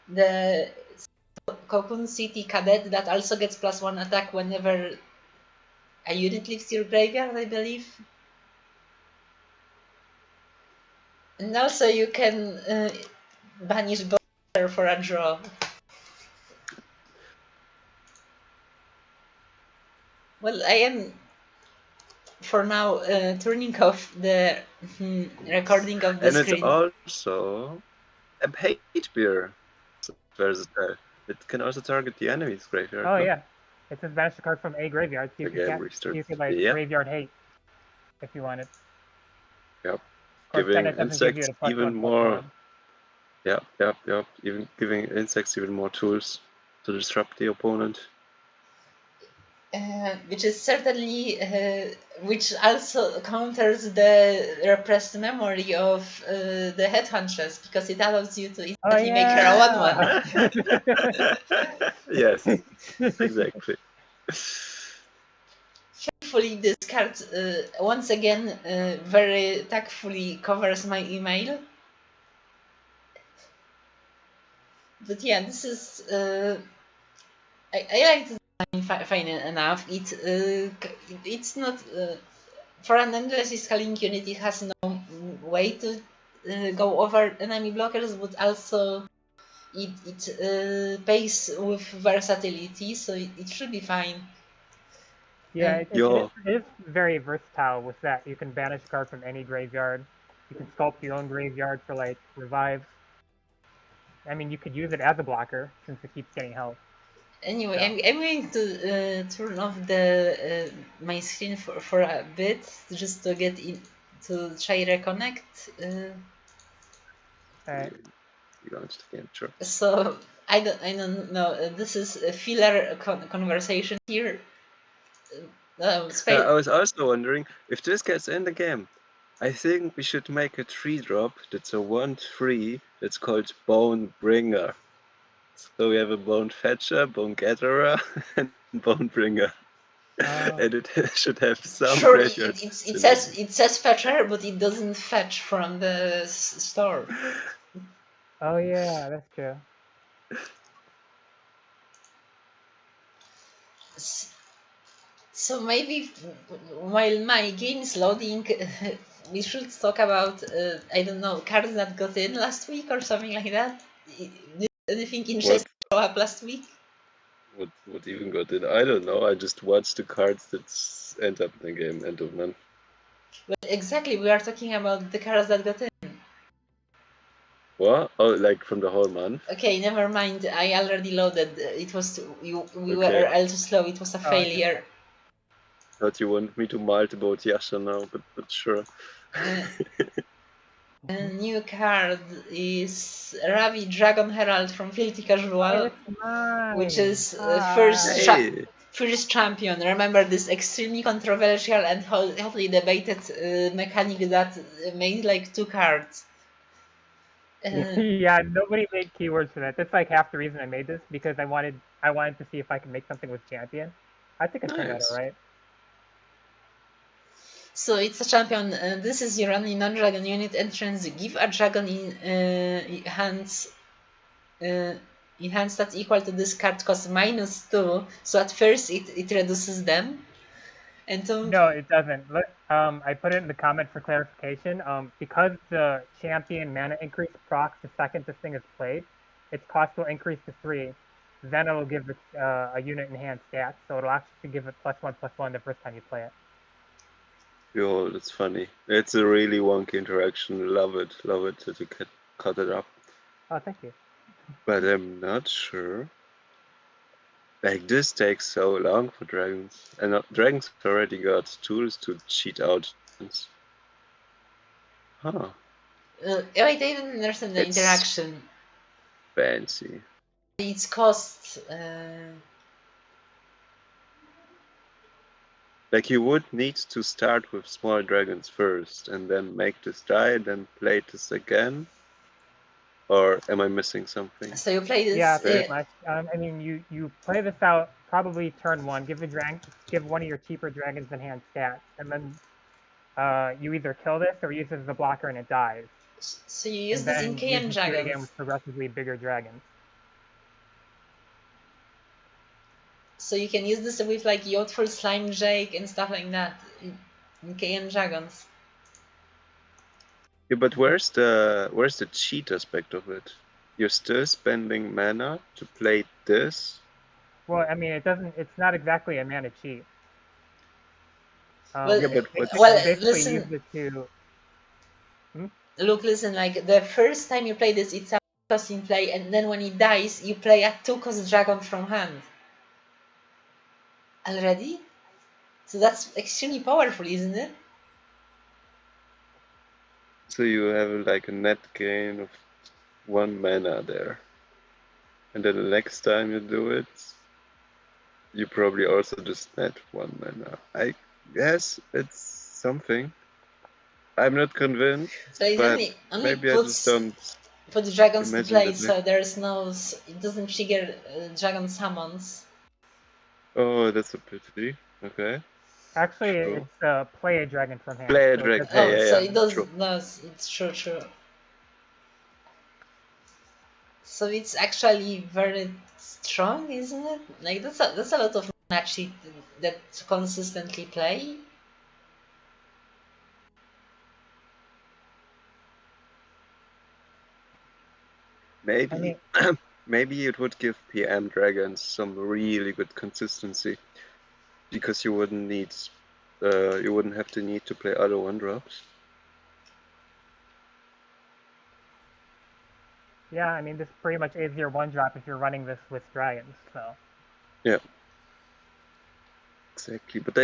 the Cocoon City Cadet, that also gets +1 attack whenever a unit leaves your graveyard, I believe. And also you can banish Biometer for a draw. Well, I am for now turning off the recording of the and screen. it's also a hate beer. It's versatile. It can also target the enemy's graveyard. Oh yeah, it says banish a card from a graveyard, so you could like graveyard hate if you wanted. Yep. Of course, then it doesn't give you Insects a even +1/+1. more. Yep. Even giving insects even more tools to disrupt the opponent. Which is certainly, which also counters the repressed memory of the headhunters, because it allows you to instantly make her a 1/1. Yes, exactly. Thankfully, this card once again very tactfully covers my email. But yeah, this is I like this design fine enough. It's not for an endlessly scaling unit. It has no way to go over enemy blockers, but also it pays with versatility, so it should be fine. Yeah, it is very versatile with that. You can banish a card from any graveyard. You can sculpt your own graveyard for like revives. I mean, you could use it as a blocker since it keeps getting health. Anyway, I'm going to turn off the my screen for a bit just to get in to try reconnect. Alright. You launched the game, sure. So I don't know. This is a filler conversation here. I was also wondering if this gets in the game. I think we should make a 3-drop that's a 1/3 that's called Bone Bringer. So we have a Bone Fetcher, Bone Gatherer, and Bone Bringer. And it should have some graveyard. It says Fetcher, but it doesn't fetch from the store. Oh yeah, that's true. So maybe while my game is loading, we should talk about I don't know, cards that got in last week or something like that. Did anything interesting show up last week? What even got in? I don't know. I just watched the cards that end up in the game end of month. Well, exactly. We are talking about the cards that got in. What? Oh, like from the whole month? Okay, never mind. I already loaded. It was we were a little slow. It was a failure. Thought you wanted me to multiple Yasha now, but sure. A new card is Ravi Dragon Herald from Filthy Casual, which is first champion. Remember this extremely controversial and hotly debated mechanic that made like 2 cards. Yeah, nobody made keywords for that. That's like half the reason I made this, because I wanted to see if I could make something with champion. I think it turned out Nice. alright. So it's a champion. This is your only non-dragon unit entrance. Give a dragon hands in hands that's equal to this card cost -2. So at first it reduces them. And No, it doesn't. I put it in the comment for clarification. Because the champion mana increase procs the second this thing is played, its cost will increase to 3. Then it'll give it a unit in hand stats, so it'll actually give it +1/+1 the first time you play it. Yo, that's funny. It's a really wonky interaction. Love it. Love it that you can cut it up. Oh, thank you. But I'm not sure. Like, this takes so long for dragons. And dragons already got tools to cheat out dragons. Huh. wait, I didn't understand the It's interaction. fancy. Its cost. Like, you would need to start with small dragons first, and then make this die, then play this again. Or am I missing something? So you play this. Yeah, pretty much. I mean, you play this out probably turn 1. Give one of your cheaper dragons in hand stats, and then you either kill this or use it as a blocker and it dies. So you use And this then in use KM this again dragons. with progressively bigger dragons. So you can use this with like Youthful Slime Jake and stuff like that in KM dragons. Yeah, but where's the cheat aspect of it? You're still spending mana to play this? Well, I mean, it's not exactly a mana cheat. Well, Yeah, but well, basically listen. use it to. Look, listen. Like the first time you play this, it's a cost in play, and then when it dies, you play a 2-cost dragon from hand. Already? So that's extremely powerful, isn't it? So you have like a net gain of 1 mana there. And then the next time you do it, you probably also just net 1 mana. I guess it's something. I'm not convinced, So it but only maybe I just don't put the dragons to imagine play, that. so there's no. It doesn't trigger dragon summons. Oh, that's a pity. Okay. Actually, True. it's play a dragon from hand. Play a so dragon. that's Oh, Yeah, so yeah, it does. true. No, it's true. So it's actually very strong, isn't it? Like that's a lot of mana cheat that consistently play. Maybe, I mean, maybe it would give PM dragons some really good consistency, because you wouldn't have to need to play other 1-drops. yeah, I mean, this pretty much is your 1-drop if you're running this with dragons. So. Yeah. Exactly, but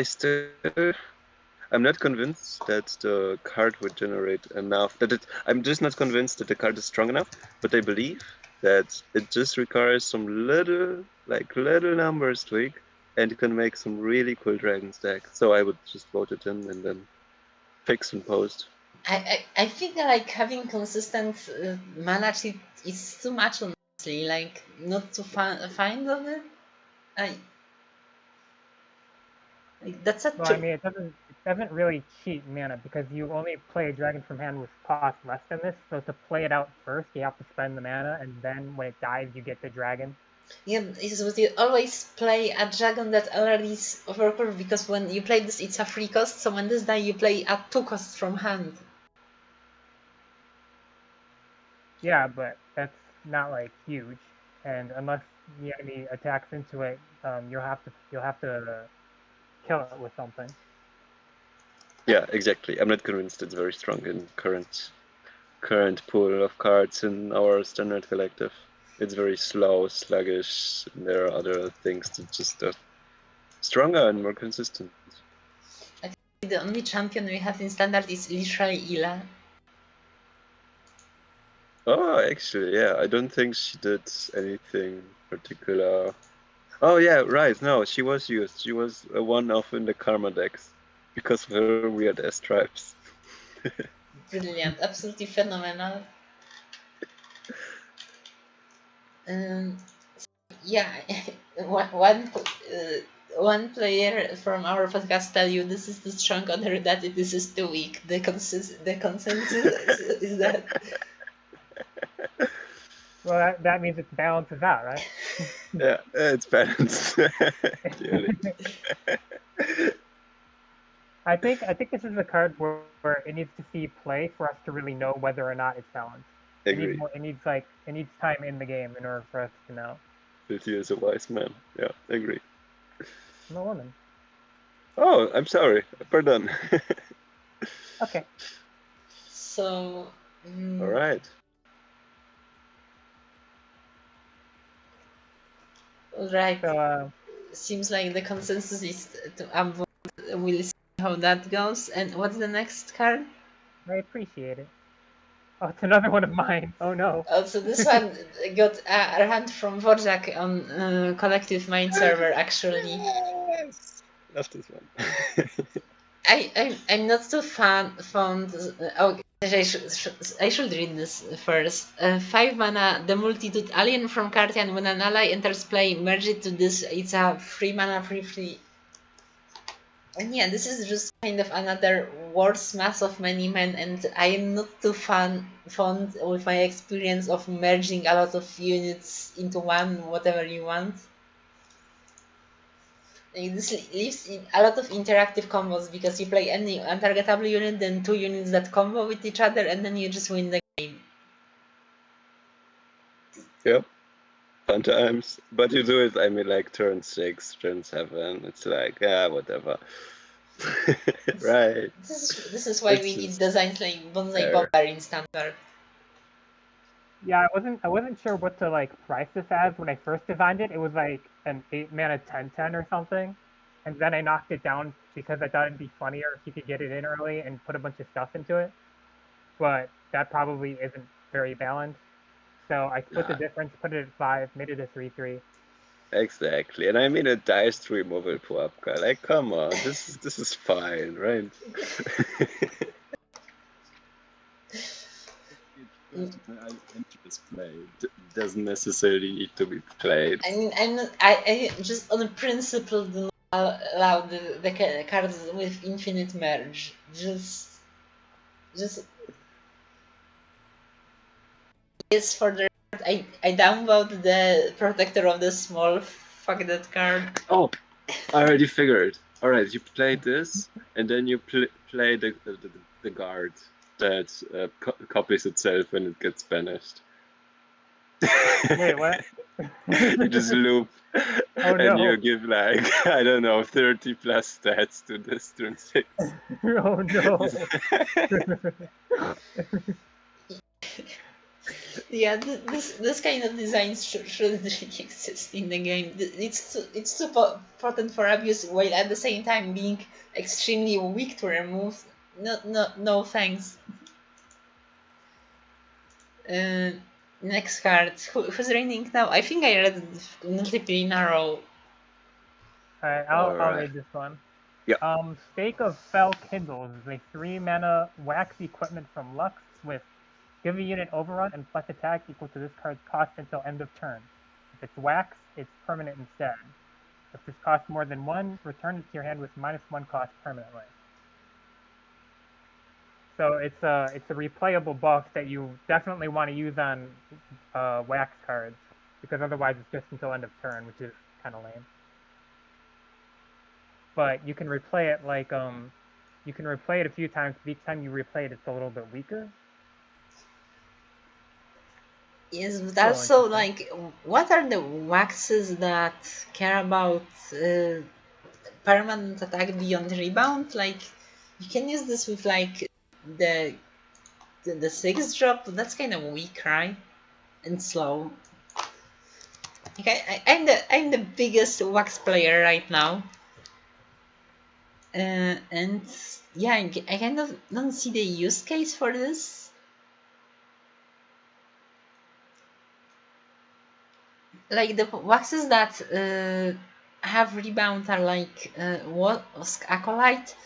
I'm not convinced that the card would generate enough. I'm just not convinced that the card is strong enough. But I believe that it just requires some little numbers tweak, and you can make some really cool dragon stack. So I would just vote it in and then fix and post. I think like having consistent mana cheat is too much, honestly. Like not to find on it. That's a Well, I mean, it doesn't really cheat mana, because you only play a dragon from hand with cost less than this. So to play it out first, you have to spend the mana, and then when it dies, you get the dragon. Yeah, it's what you always play a dragon that already is overpowered, because when you play this, it's a 3-cost. So when this die, you play a 2-cost from hand. Yeah, but that's not like huge, and unless the enemy attacks into it, you'll have to kill it with something. Yeah, exactly. I'm not convinced it's very strong in current pool of cards in our standard collective. It's very slow, sluggish, and there are other things that just are stronger and more consistent. I think the only champion we have in standard is literally Ila. Oh, actually, yeah. I don't think she did anything particular. Oh, yeah, right. No, she was used. She was a one-off in the Karma decks because of her weird S stripes. Brilliant, absolutely phenomenal. Yeah, one player from our podcast tell you this is too strong, other that this is too weak. The consensus is that. Well, that means it balances out, right? Yeah, it's balanced. Clearly. I think this is a card where it needs to see play for us to really know whether or not it's balanced. Agree. It needs time in the game in order for us to know. He is a wise man. Yeah, agree. I'm a woman. Oh, I'm sorry. Pardon. Okay. So. All right. Right. So Seems like the consensus is to upvote. We'll see how that goes. And what's the next card? I appreciate it. Oh, it's another one of mine. Oh no. Also, this one got a hand from Forzak on Collective Mind server, actually. Yes. Love this one. I'm not too fond. Oh, I should read this first. 5 mana, the multitude alien from Cartian. When an ally enters play, merge it to this. It's a 3 mana, 3/3. And yeah, this is just kind of another worse mass of many men, and I am not too fond with my experience of merging a lot of units into one, whatever you want. Like, this leaves a lot of interactive combos because you play any untargetable unit, then 2 units that combo with each other, and then you just win the game. Yep. Fun times. But you do it, I mean, like turn 6, turn 7. It's like, whatever. Right. This is why we need designs like Bonsai Bomber in standard. Yeah, I wasn't sure what to price this as when I first designed it. It was like an 8 mana 10/10 or something. And then I knocked it down because I thought it'd be funnier if you could get it in early and put a bunch of stuff into it. But that probably isn't very balanced. So I split the difference, put it at 5, made it a 3/3. Exactly. And I mean a dice removal puapka. Like, come on, this is fine, right? Doesn't necessarily need to be played. I mean, I just on principle do not allow the cards with infinite merge. Just yes, for the record, I downvote the Protector of the Small. Fuck that card. Oh, I already figured. All right, you play this, and then you play the guard that copies itself when it gets banished. Wait, what? You just loop, Oh, and no. you give like, I don't know, 30 plus stats to this turn 6. Oh no. Yeah, this kind of designs shouldn't really exist in the game. It's too potent for abuse, while at the same time being extremely weak to remove. No thanks. Next card. Who's reading now? I think I read Multiplinaro. Alright, I'll read this one. Yeah. Stake of Fell Kindles is a 3 mana wax equipment from Lux with give a unit overrun and plus attack equal to this card's cost until end of turn. If it's wax, it's permanent instead. If this costs more than 1, return it to your hand with -1 cost permanently. So it's a replayable buff that you definitely want to use on wax cards, because otherwise it's just until end of turn, which is kind of lame. But you can replay it you can replay it a few times, but each time you replay it, it's a little bit weaker. Yes, but also, like, what are the waxes that care about permanent attack beyond rebound? Like, you can use this with, like, the 6 drop. That's kind of weak, right? And slow. Like, I'm the biggest wax player right now. And yeah, I kind of don't see the use case for this. Like, the waxes that have rebound are like what Acolyte,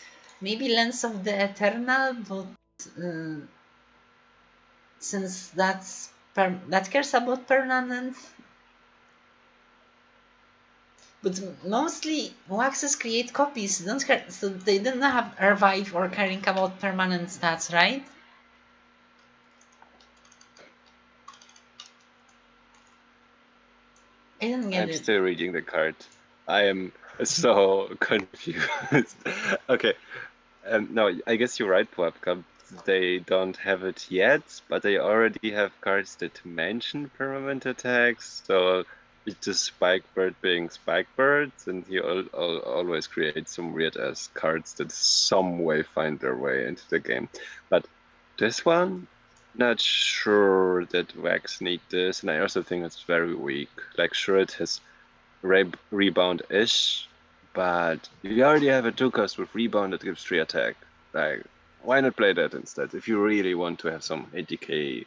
maybe Lens of the Eternal, but since that's that cares about permanent. But mostly waxes create copies, don't care, so they don't have revive or caring about permanent stats, right? I don't get I'm it. still reading the card. I am so confused. Okay. No, I guess you're right, Puapka. They don't have it yet, but they already have cards that mention permanent attacks. So it's just Spikebird being Spikebird, and he always creates some weird ass cards that some way find their way into the game. But this one, not sure that Wax need this, and I also think it's very weak. Like, sure, it has rebound-ish, but you already have a 2-cost with rebound that gives 3 attack. Like, why not play that instead if you really want to have some 80k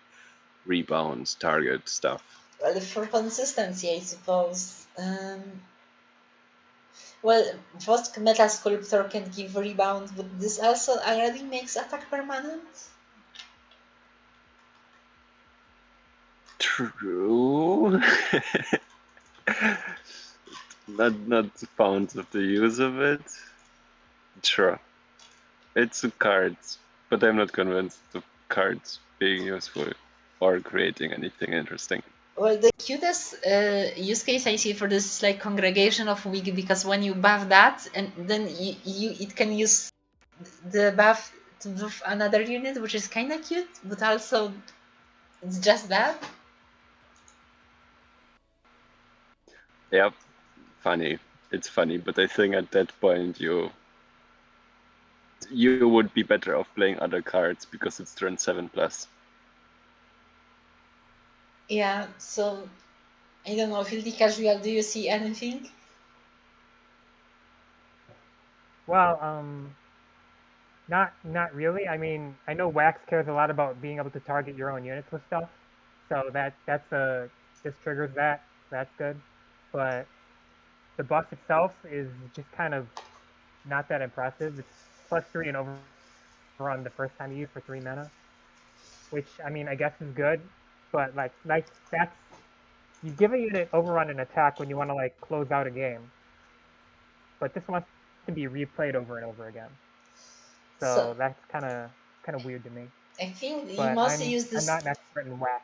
rebounds, target stuff? Well, for consistency, I suppose. Well, first Metal Sculptor can give rebound, but this also already makes attack permanent. True. not fond of the use of it. Sure. It's cards, but I'm not convinced of cards being useful or creating anything interesting. Well, the cutest use case I see for this is like Congregation of Weak, because when you buff that, and then it can use the buff to buff another unit, which is kind of cute, but also it's just that. Yep, funny. It's funny, but I think at that point you would be better off playing other cards because it's turn 7+. Yeah, so I don't know, Filthy Casual, do you see anything? Well, not really. I mean, I know Wax cares a lot about being able to target your own units with stuff, so this triggers that. That's good, but the buff itself is just kind of not that impressive. It's +3 and overrun the first time you use for 3 mana, which I mean I guess is good, but like that's you give a unit overrun and attack when you want to like close out a game, but this wants to be replayed over and over again. So that's kind of weird to me. I think you But mostly I'm use this. not an expert in Wax.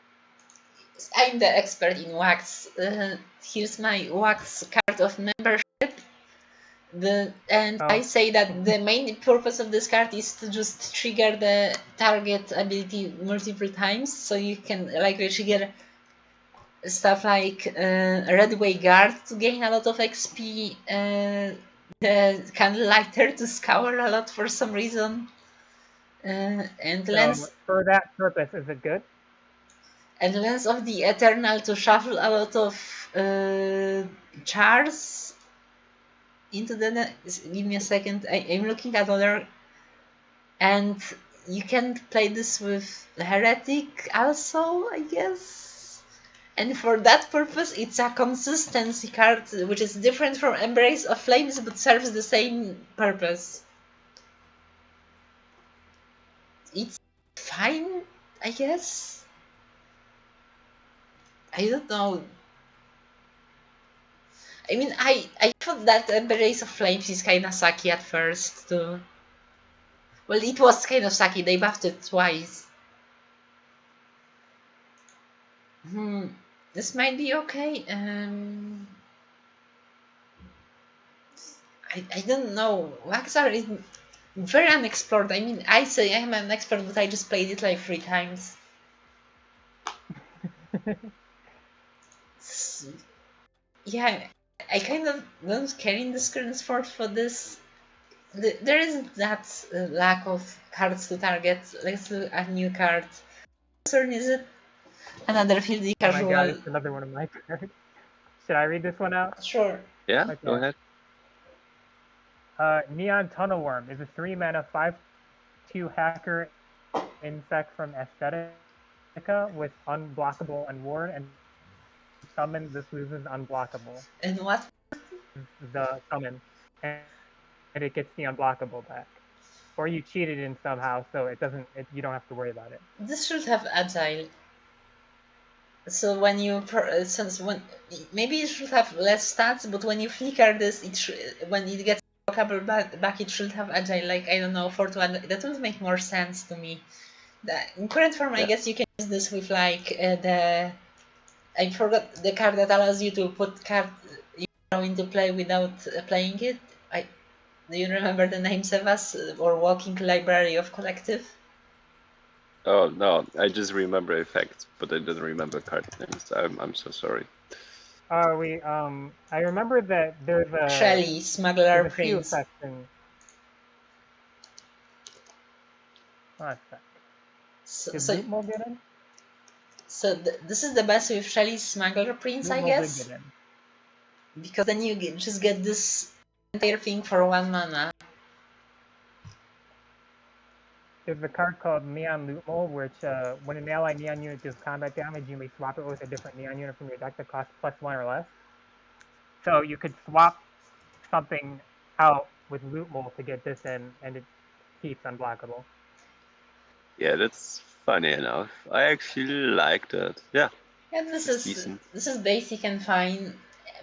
I'm the expert in wax. Here's my wax card of membership. I say that the main purpose of this card is to just trigger the target ability multiple times, so you can like trigger stuff like Red Way Guard to gain a lot of XP, the Candlelighter to scour a lot for some reason, and So for that purpose, is it good? And Lens of the Eternal to shuffle a lot of chars into the. Give me a second. I'm looking at other. And you can play this with Heretic also, I guess. And for that purpose, it's a consistency card, which is different from Embrace of Flames, but serves the same purpose. It's fine, I guess. I don't know. I mean, I thought that Embrace of Flames is kind of sucky at first, too. Well, it was kind of sucky. They buffed it twice. This might be okay. I don't know. Waxar is very unexplored. I mean, I say I'm an expert, but I just played it like 3 times. Yeah, I kind of don't care in the current sport for this. There isn't that lack of cards to target. Let's look at new card. What turn is it? Another Filthy Casual. Oh my god, it's another one of my cards. Should I read this one out? Sure. Yeah, Okay. go ahead. Neon Tunnel Worm is a 3 mana 5/2 hacker insect from Aesthetica with unblockable and ward, and summon this loses unblockable. And what? The summon, and it gets the unblockable back. Or you cheated in somehow, so it doesn't. You don't have to worry about it. This should have agile. So when you since when maybe it should have less stats, but when you flicker this, when it gets blockable back, it should have agile. Like I don't know, 4 to that would make more sense to me. In current form, I guess you can use this with like the I forgot the card that allows you to put card into play without playing it. Do you remember the name, Sevas, or Walking Library of Collective? Oh no, I just remember effects, but I didn't remember card names. I'm so sorry. I remember that there's Shelly, Smuggler there's a few Prince. effects in. Oh, So, Did Loot get in? So this is the best with Shelly's Smuggler Prince, I guess. Did get in. Because then you just get this entire thing for 1 mana. There's a card called Neon Loot Mole, which when an ally Neon unit deals combat damage, you may swap it with a different Neon unit from your deck that costs +1 or less. So you could swap something out with Loot Mole to get this in, and it keeps unblockable. Yeah, that's funny enough. I actually like that. Yeah. Yeah, this is basic and fine,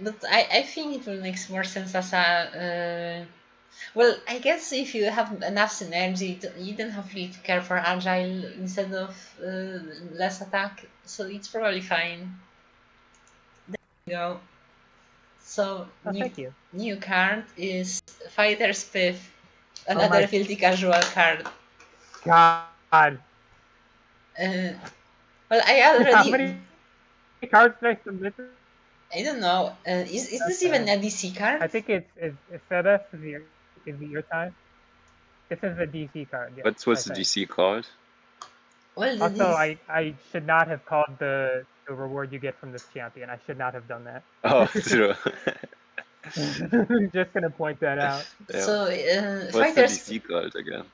but I think it will make more sense as a. Well, I guess if you have enough synergy, you don't have really to care for agile instead of less attack, so it's probably fine. There you go. So thank you. New card is Fighter's Piff, another filthy casual card. God. Well, I already. How many cards did I submit? I don't know. Is this even a DC card? I think it's Sebas is your time. This is a DC card. Yeah, What's the DC called? Well, also, I should not have called the reward you get from this champion. I should not have done that. Oh, true. Just gonna point that out. Yeah. So, what's the DC called again?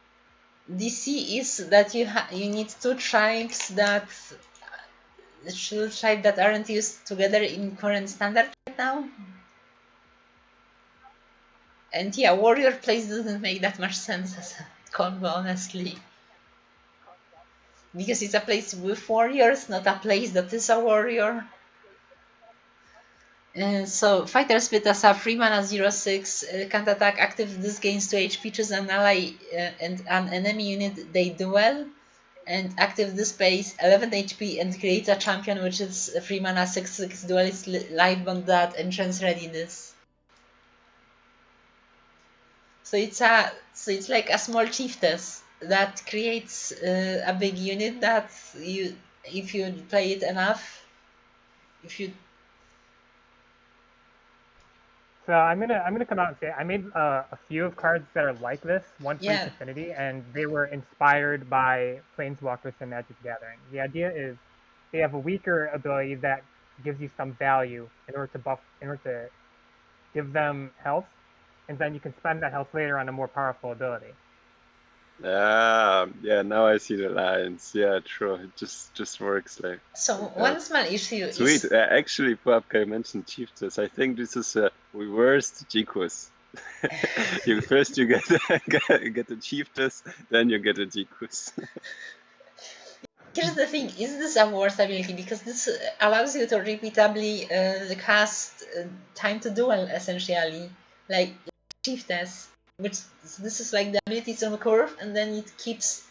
DC is that you need 2 tribes that aren't used together in current standard right now. And yeah, warrior place doesn't make that much sense as a combo, honestly. Because it's a place with warriors, not a place that is a warrior. So Fighter's Pit as a 3 mana 0/6 can't attack active. This gains 2 HP, choose an ally and an enemy unit they duel. And active this space 11 HP and creates a champion, which is a 3 mana 6/6 duelist light bond that entrance readiness. So it's like a small chiefess that creates a big unit that if you play it enough, So I'm gonna come out and say I made a few of cards that are like this, one for each affinity, and they were inspired by Planeswalkers and Magic the Gathering. The idea is they have a weaker ability that gives you some value in order to give them health, and then you can spend that health later on a more powerful ability. Yeah, now I see the lines. Yeah, true. It just works like. So one small issue. Sweet. Actually, Puapka mentioned Chiefess. I think this is a reversed Jikus. First you get the Chiefess, then you get a Jikus. Here's the thing: is this a worse ability? Because this allows you to repeatably cast time to duel, essentially, like Chiefess. Which this is like the abilities on the curve, and then it keeps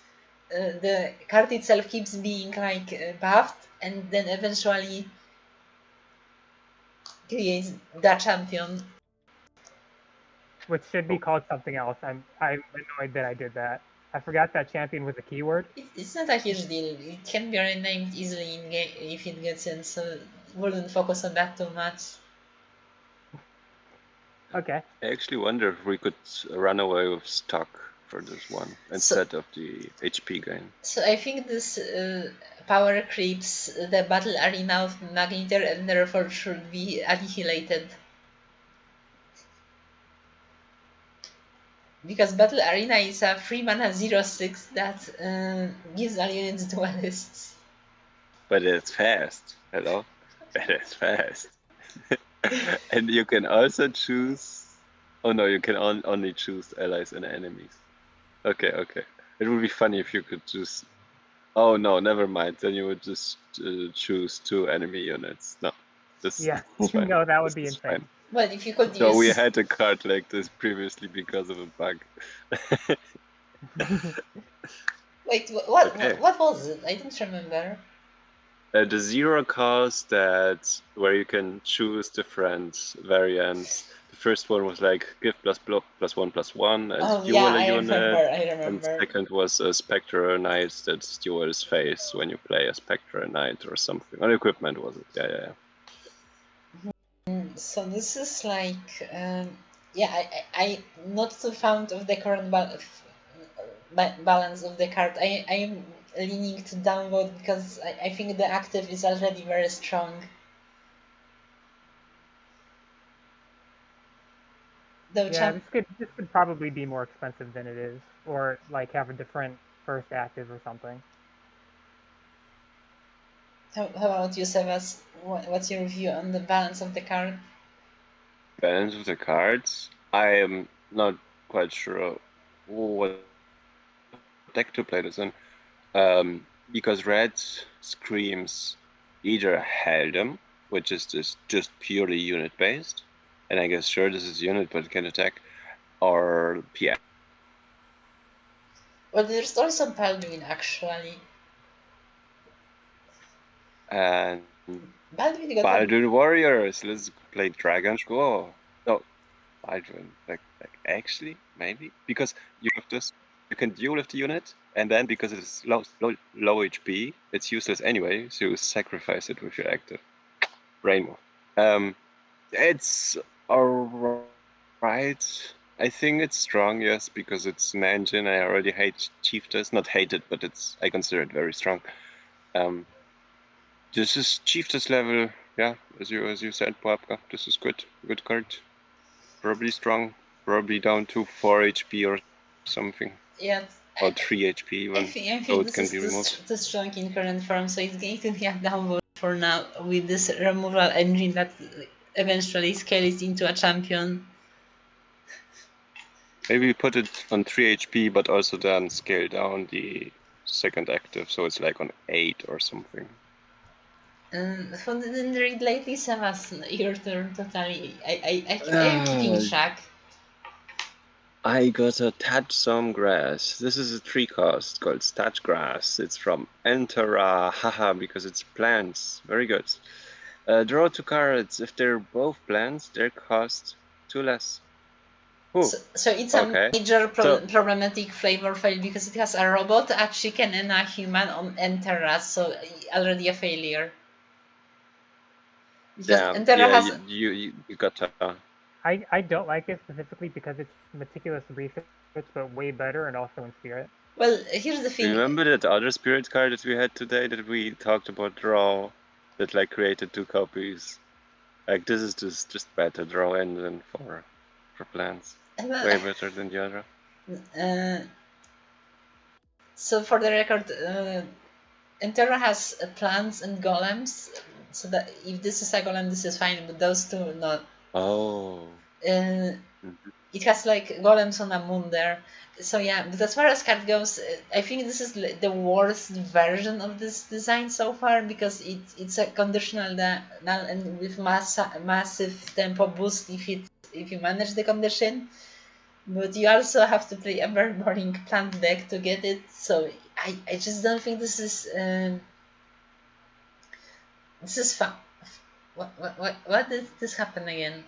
the card itself keeps being like buffed, and then eventually creates the champion. Which should be called something else. I'm annoyed that I did that. I forgot that champion was a keyword. It's not a huge deal. It can be renamed easily in game if it gets in, so wouldn't focus on that too much. Okay. I actually wonder if we could run away with stock for this one instead of the HP gain. So I think this power creeps the battle arena of Magneter and therefore should be annihilated. Because Battle Arena is a 3 mana 0/6 that gives all units duelists. But it's fast. Hello? It's fast. And you can also choose. Oh no, you can only choose allies and enemies. Okay. It would be funny if you could choose Oh no, never mind. Then you would just choose 2 enemy units. No, this Yeah, is fine. no, that would be This is insane. fine. Well, if you could So we use. had a card like this previously because of a bug. Wait, Okay. what was it? I don't remember. The 0 cost that where you can choose different variants. The first one was like give +1/+1 as Oh yeah, duel a I unit. remember. I And remember. second was a Spectral Knight that duels face when you play a Spectral Knight or something. On equipment was it? Yeah. So this is like, yeah, I not too fond of the current balance of the card. I'm leaning to downvote because I think the active is already very strong. Though Yeah, this could probably be more expensive than it is, or like have a different first active or something. how about you, Sebas? What's your view on the balance of the card? Balance of the cards. I am not quite sure what deck to play this in. Because red screams either Herald, which is just purely unit based, and I guess sure this is unit but can attack, or PM. Well, there's also Baldwin actually. And Baldwin got Baldwin Warriors. Let's play Dragon Squall. No, Baldwin. Like actually maybe because you have this. You can duel with the unit, and then because it's low HP, it's useless anyway. So you sacrifice it with your active. Brainwave. It's alright. I think it's strong, yes, because it's an engine. I already hate Chiefess. Not hate it, but I consider it very strong. This is Chiefess level, yeah, as you said, Puapka. This is good. Good card. Probably strong. Probably down to 4 HP or something. yeah. Or 3 HP even. I think So it this can is be removed. too strong in current form, so it's going to have downvote for now with this removal engine that eventually scales into a champion. Maybe put it on 3 HP, but also then scale down the second active, so it's like on 8 or something. For the read lately, Sebas, your turn totally. I am keeping track. I gotta touch some grass. This is a tree cost called Touch Grass. It's from Entera, haha, because it's plants. Very good. Draw 2 cards. If they're both plants, their cost 2 less. So it's Okay. a major problematic flavor file because it has a robot, a chicken, and a human on Entera, so already a failure. Because Damn. Entera Yeah, has. you got to. I don't like it specifically because it's meticulous research, but way better and also in spirit. Well, here's the thing. Remember that other spirit card that we had today that we talked about draw that like created 2 copies? Like this is just better draw engine for plants. Way better than the other. So for the record, Entera has plants and golems, so that if this is a golem, this is fine, but those two not. Oh. It has like golems on a moon there. So yeah, but as far as card goes, I think this is the worst version of this design so far because it's a conditional and with massive tempo boost if you manage the condition. But you also have to play a very boring plant deck to get it. So I just don't think this is fun. What did this happen again?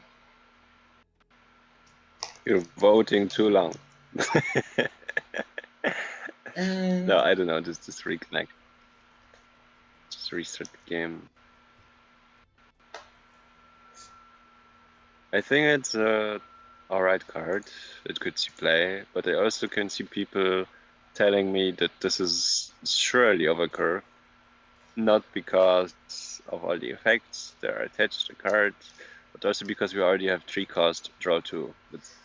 You're voting too long. No, I don't know. Just reconnect. Just restart the game. I think it's a alright card. It could see play, but I also can see people telling me that this is surely overcurve. Not because of all the effects that are attached to the card, but also because we already have 3 cost draw 2.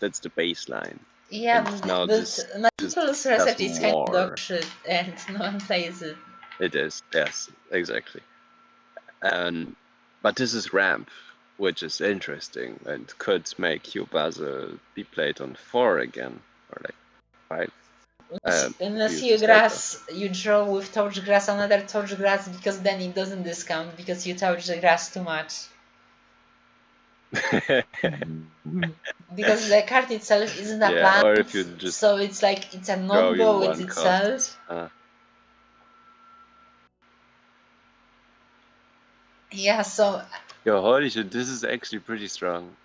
That's the baseline. Yeah, And now but this Magical's does recipe is kind of dog more. shit, and no one plays it. It is, yes, exactly. But this is ramp, which is interesting and could make Basil be played on 4 again, or like 5. Unless use you this you draw with touch grass another touch grass, because then it doesn't discount because you touch the grass too much. Because the card itself isn't a Yeah, or if plant, you just so it's like it's a draw in non-bow with one itself. cost. Yeah, so Yo, holy shit, this is actually pretty strong.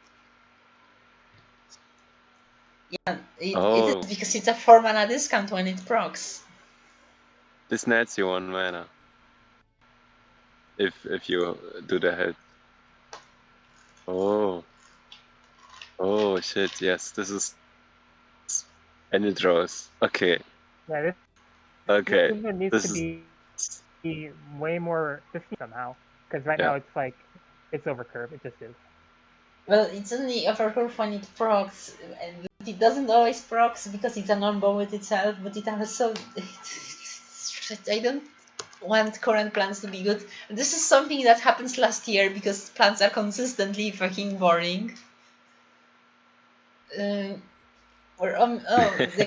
yeah, it Oh, is because it's a 4-mana discount when it procs. this nets you 1 mana. If you do the hit. Oh. Oh shit, yes, this is... And it draws. Okay. Yeah, this Okay. movement needs This to is... be way more risky somehow. Because right Yeah. now it's like, it's overcurve, it just is. Well, it's only overcurve when it procs, and it doesn't always procs because it's a non-bow with itself, but it also... I don't want current plans to be good. This is something that happens last year because plans are consistently fucking boring. The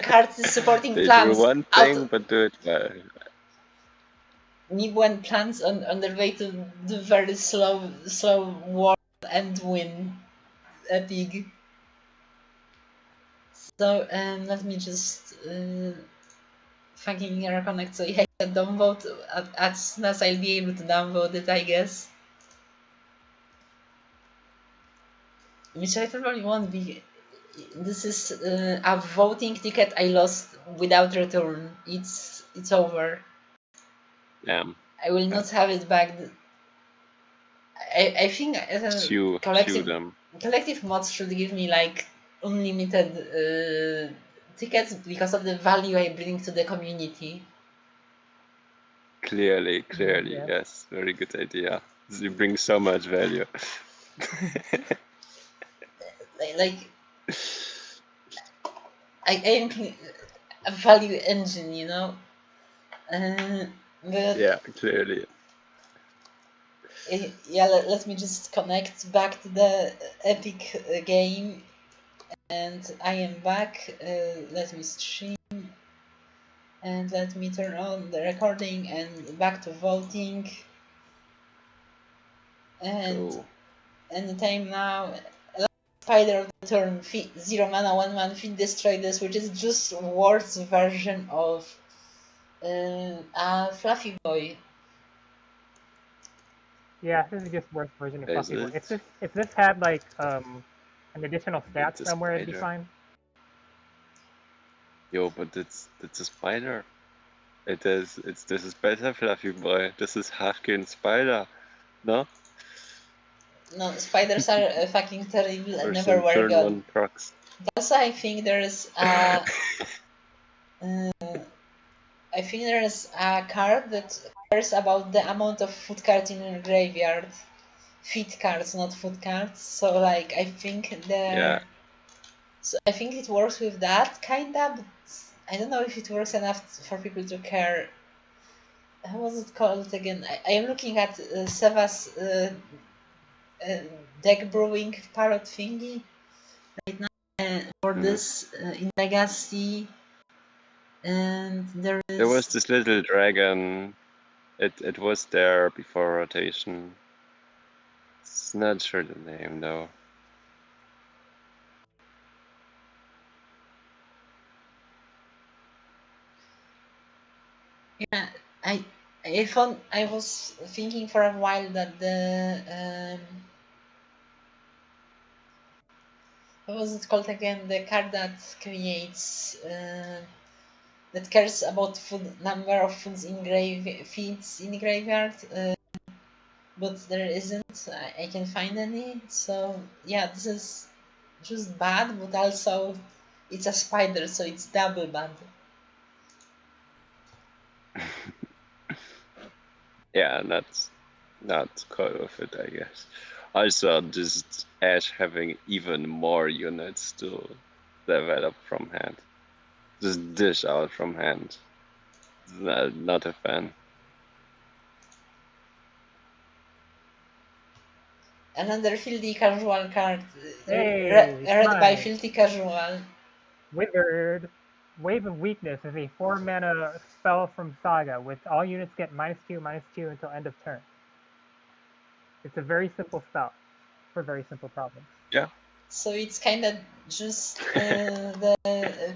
card is supporting They do plants one out. thing, but do it well. When plants on their way to do very slow war and win a pig. So let me just fucking reconnect so I can downvote as soon as I'll be able to downvote it, I guess. Which I probably won't be. This is a voting ticket I lost without return. It's over. Damn. I will not have it back. I think Chew them. collective mods should give me like unlimited tickets because of the value I bring to the community. Clearly, Yeah. yes. Very good idea. You bring so much value. Like I am a value engine, you know. But Yeah, clearly. yeah, let me just connect back to the epic game, and I am back. Let me stream, and let me turn on the recording and back to voting. And Go. anytime now, Spider of the turn, 0 mana, 1/1, feed destroy this, which is just Ward's version of a Fluffy Boy. Yeah, this is just worse version of Is Fluffy Boy. it? If this had like an additional stat It's a somewhere, it'd be spider. fine. Yo, but it's a spider. This is better, Fluffy Boy. This is Harkin Spider. No? No, spiders are fucking terrible and Or never some were turn good. one procs. Also, I think there's a card that cares about the amount of food cards in your graveyard. Feed cards, not food cards. So like I think Yeah. So I think it works with that kinda, but I don't know if it works enough for people to care. How was it called again? I am looking at Seva's deck brewing parrot thingy right now for this in Legacy, and there was is this little dragon. It was there before rotation. It's not sure the name though. yeah. I was thinking for a while that the what was it called again? The card that creates that cares about food number of feeds in graveyard, but there isn't. I can find any. So yeah, this is just bad, but also it's a spider, so it's double bad. Yeah, not quite of it, I guess. Also, just Ash having even more units to develop from hand. Just dish out from hand. Not a fan. Another filthy casual card, Hey, read by smite. filthy casual. Withered. Wave of Weakness is a 4-mana spell from Saga, with all units get -2/-2 until end of turn. It's a very simple spell for very simple problems. Yeah. So it's kind of just the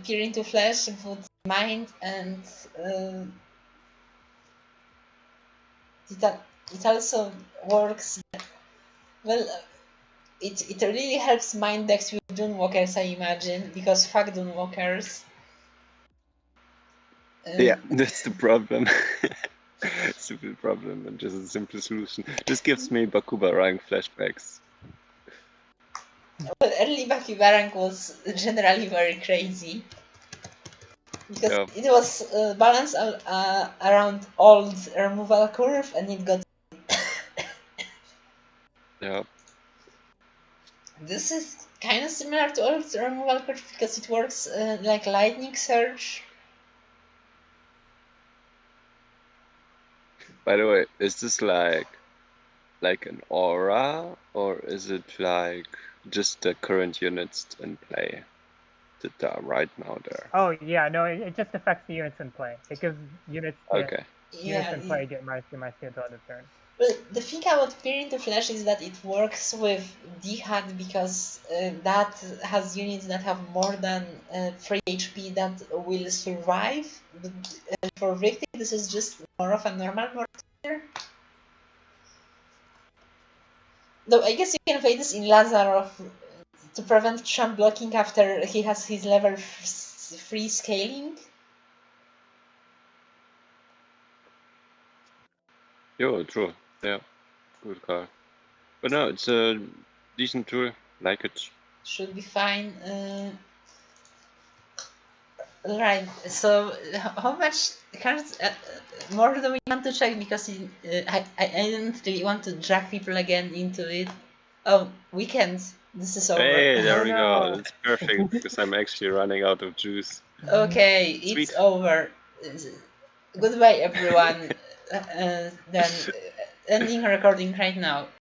peer into flesh with mind, and it also works. Well, it really helps mind decks with Doomwalkers, I imagine, because fuck Doomwalkers. Yeah, that's the problem. Stupid problem and just a simple solution. This gives me Bakuba rank flashbacks. Well, early Bakubarang was generally very crazy because Yeah. it was balanced around old removal curve, and it got. Yeah. This is kind of similar to old removal curve because it works like lightning surge. By the way, is this like an aura, or is it like just the current units in play that are right now there? Oh yeah, no, it just affects the units in play. It gives units Okay. units in play get -2/-2 until end of turn. Well, the thing about Peer into Flesh is that it works with D-Hack because that has units that have more than 3 HP that will survive. But for Victim, this is just more of a normal mortar. Though I guess you can play this in Lazarov to prevent Trump blocking after he has his level 3 scaling. Yo, true. Yeah. Good call. But no, it's a decent tool. Like it. Should be fine. Right. So, how much cards more do we want to check? Because I didn't really want to drag people again into it. Oh, weekends. This is over. Hey, there Oh, we no. go. That's perfect because I'm actually running out of juice. Okay, it's Sweet. over. Goodbye, everyone. Then ending recording right now.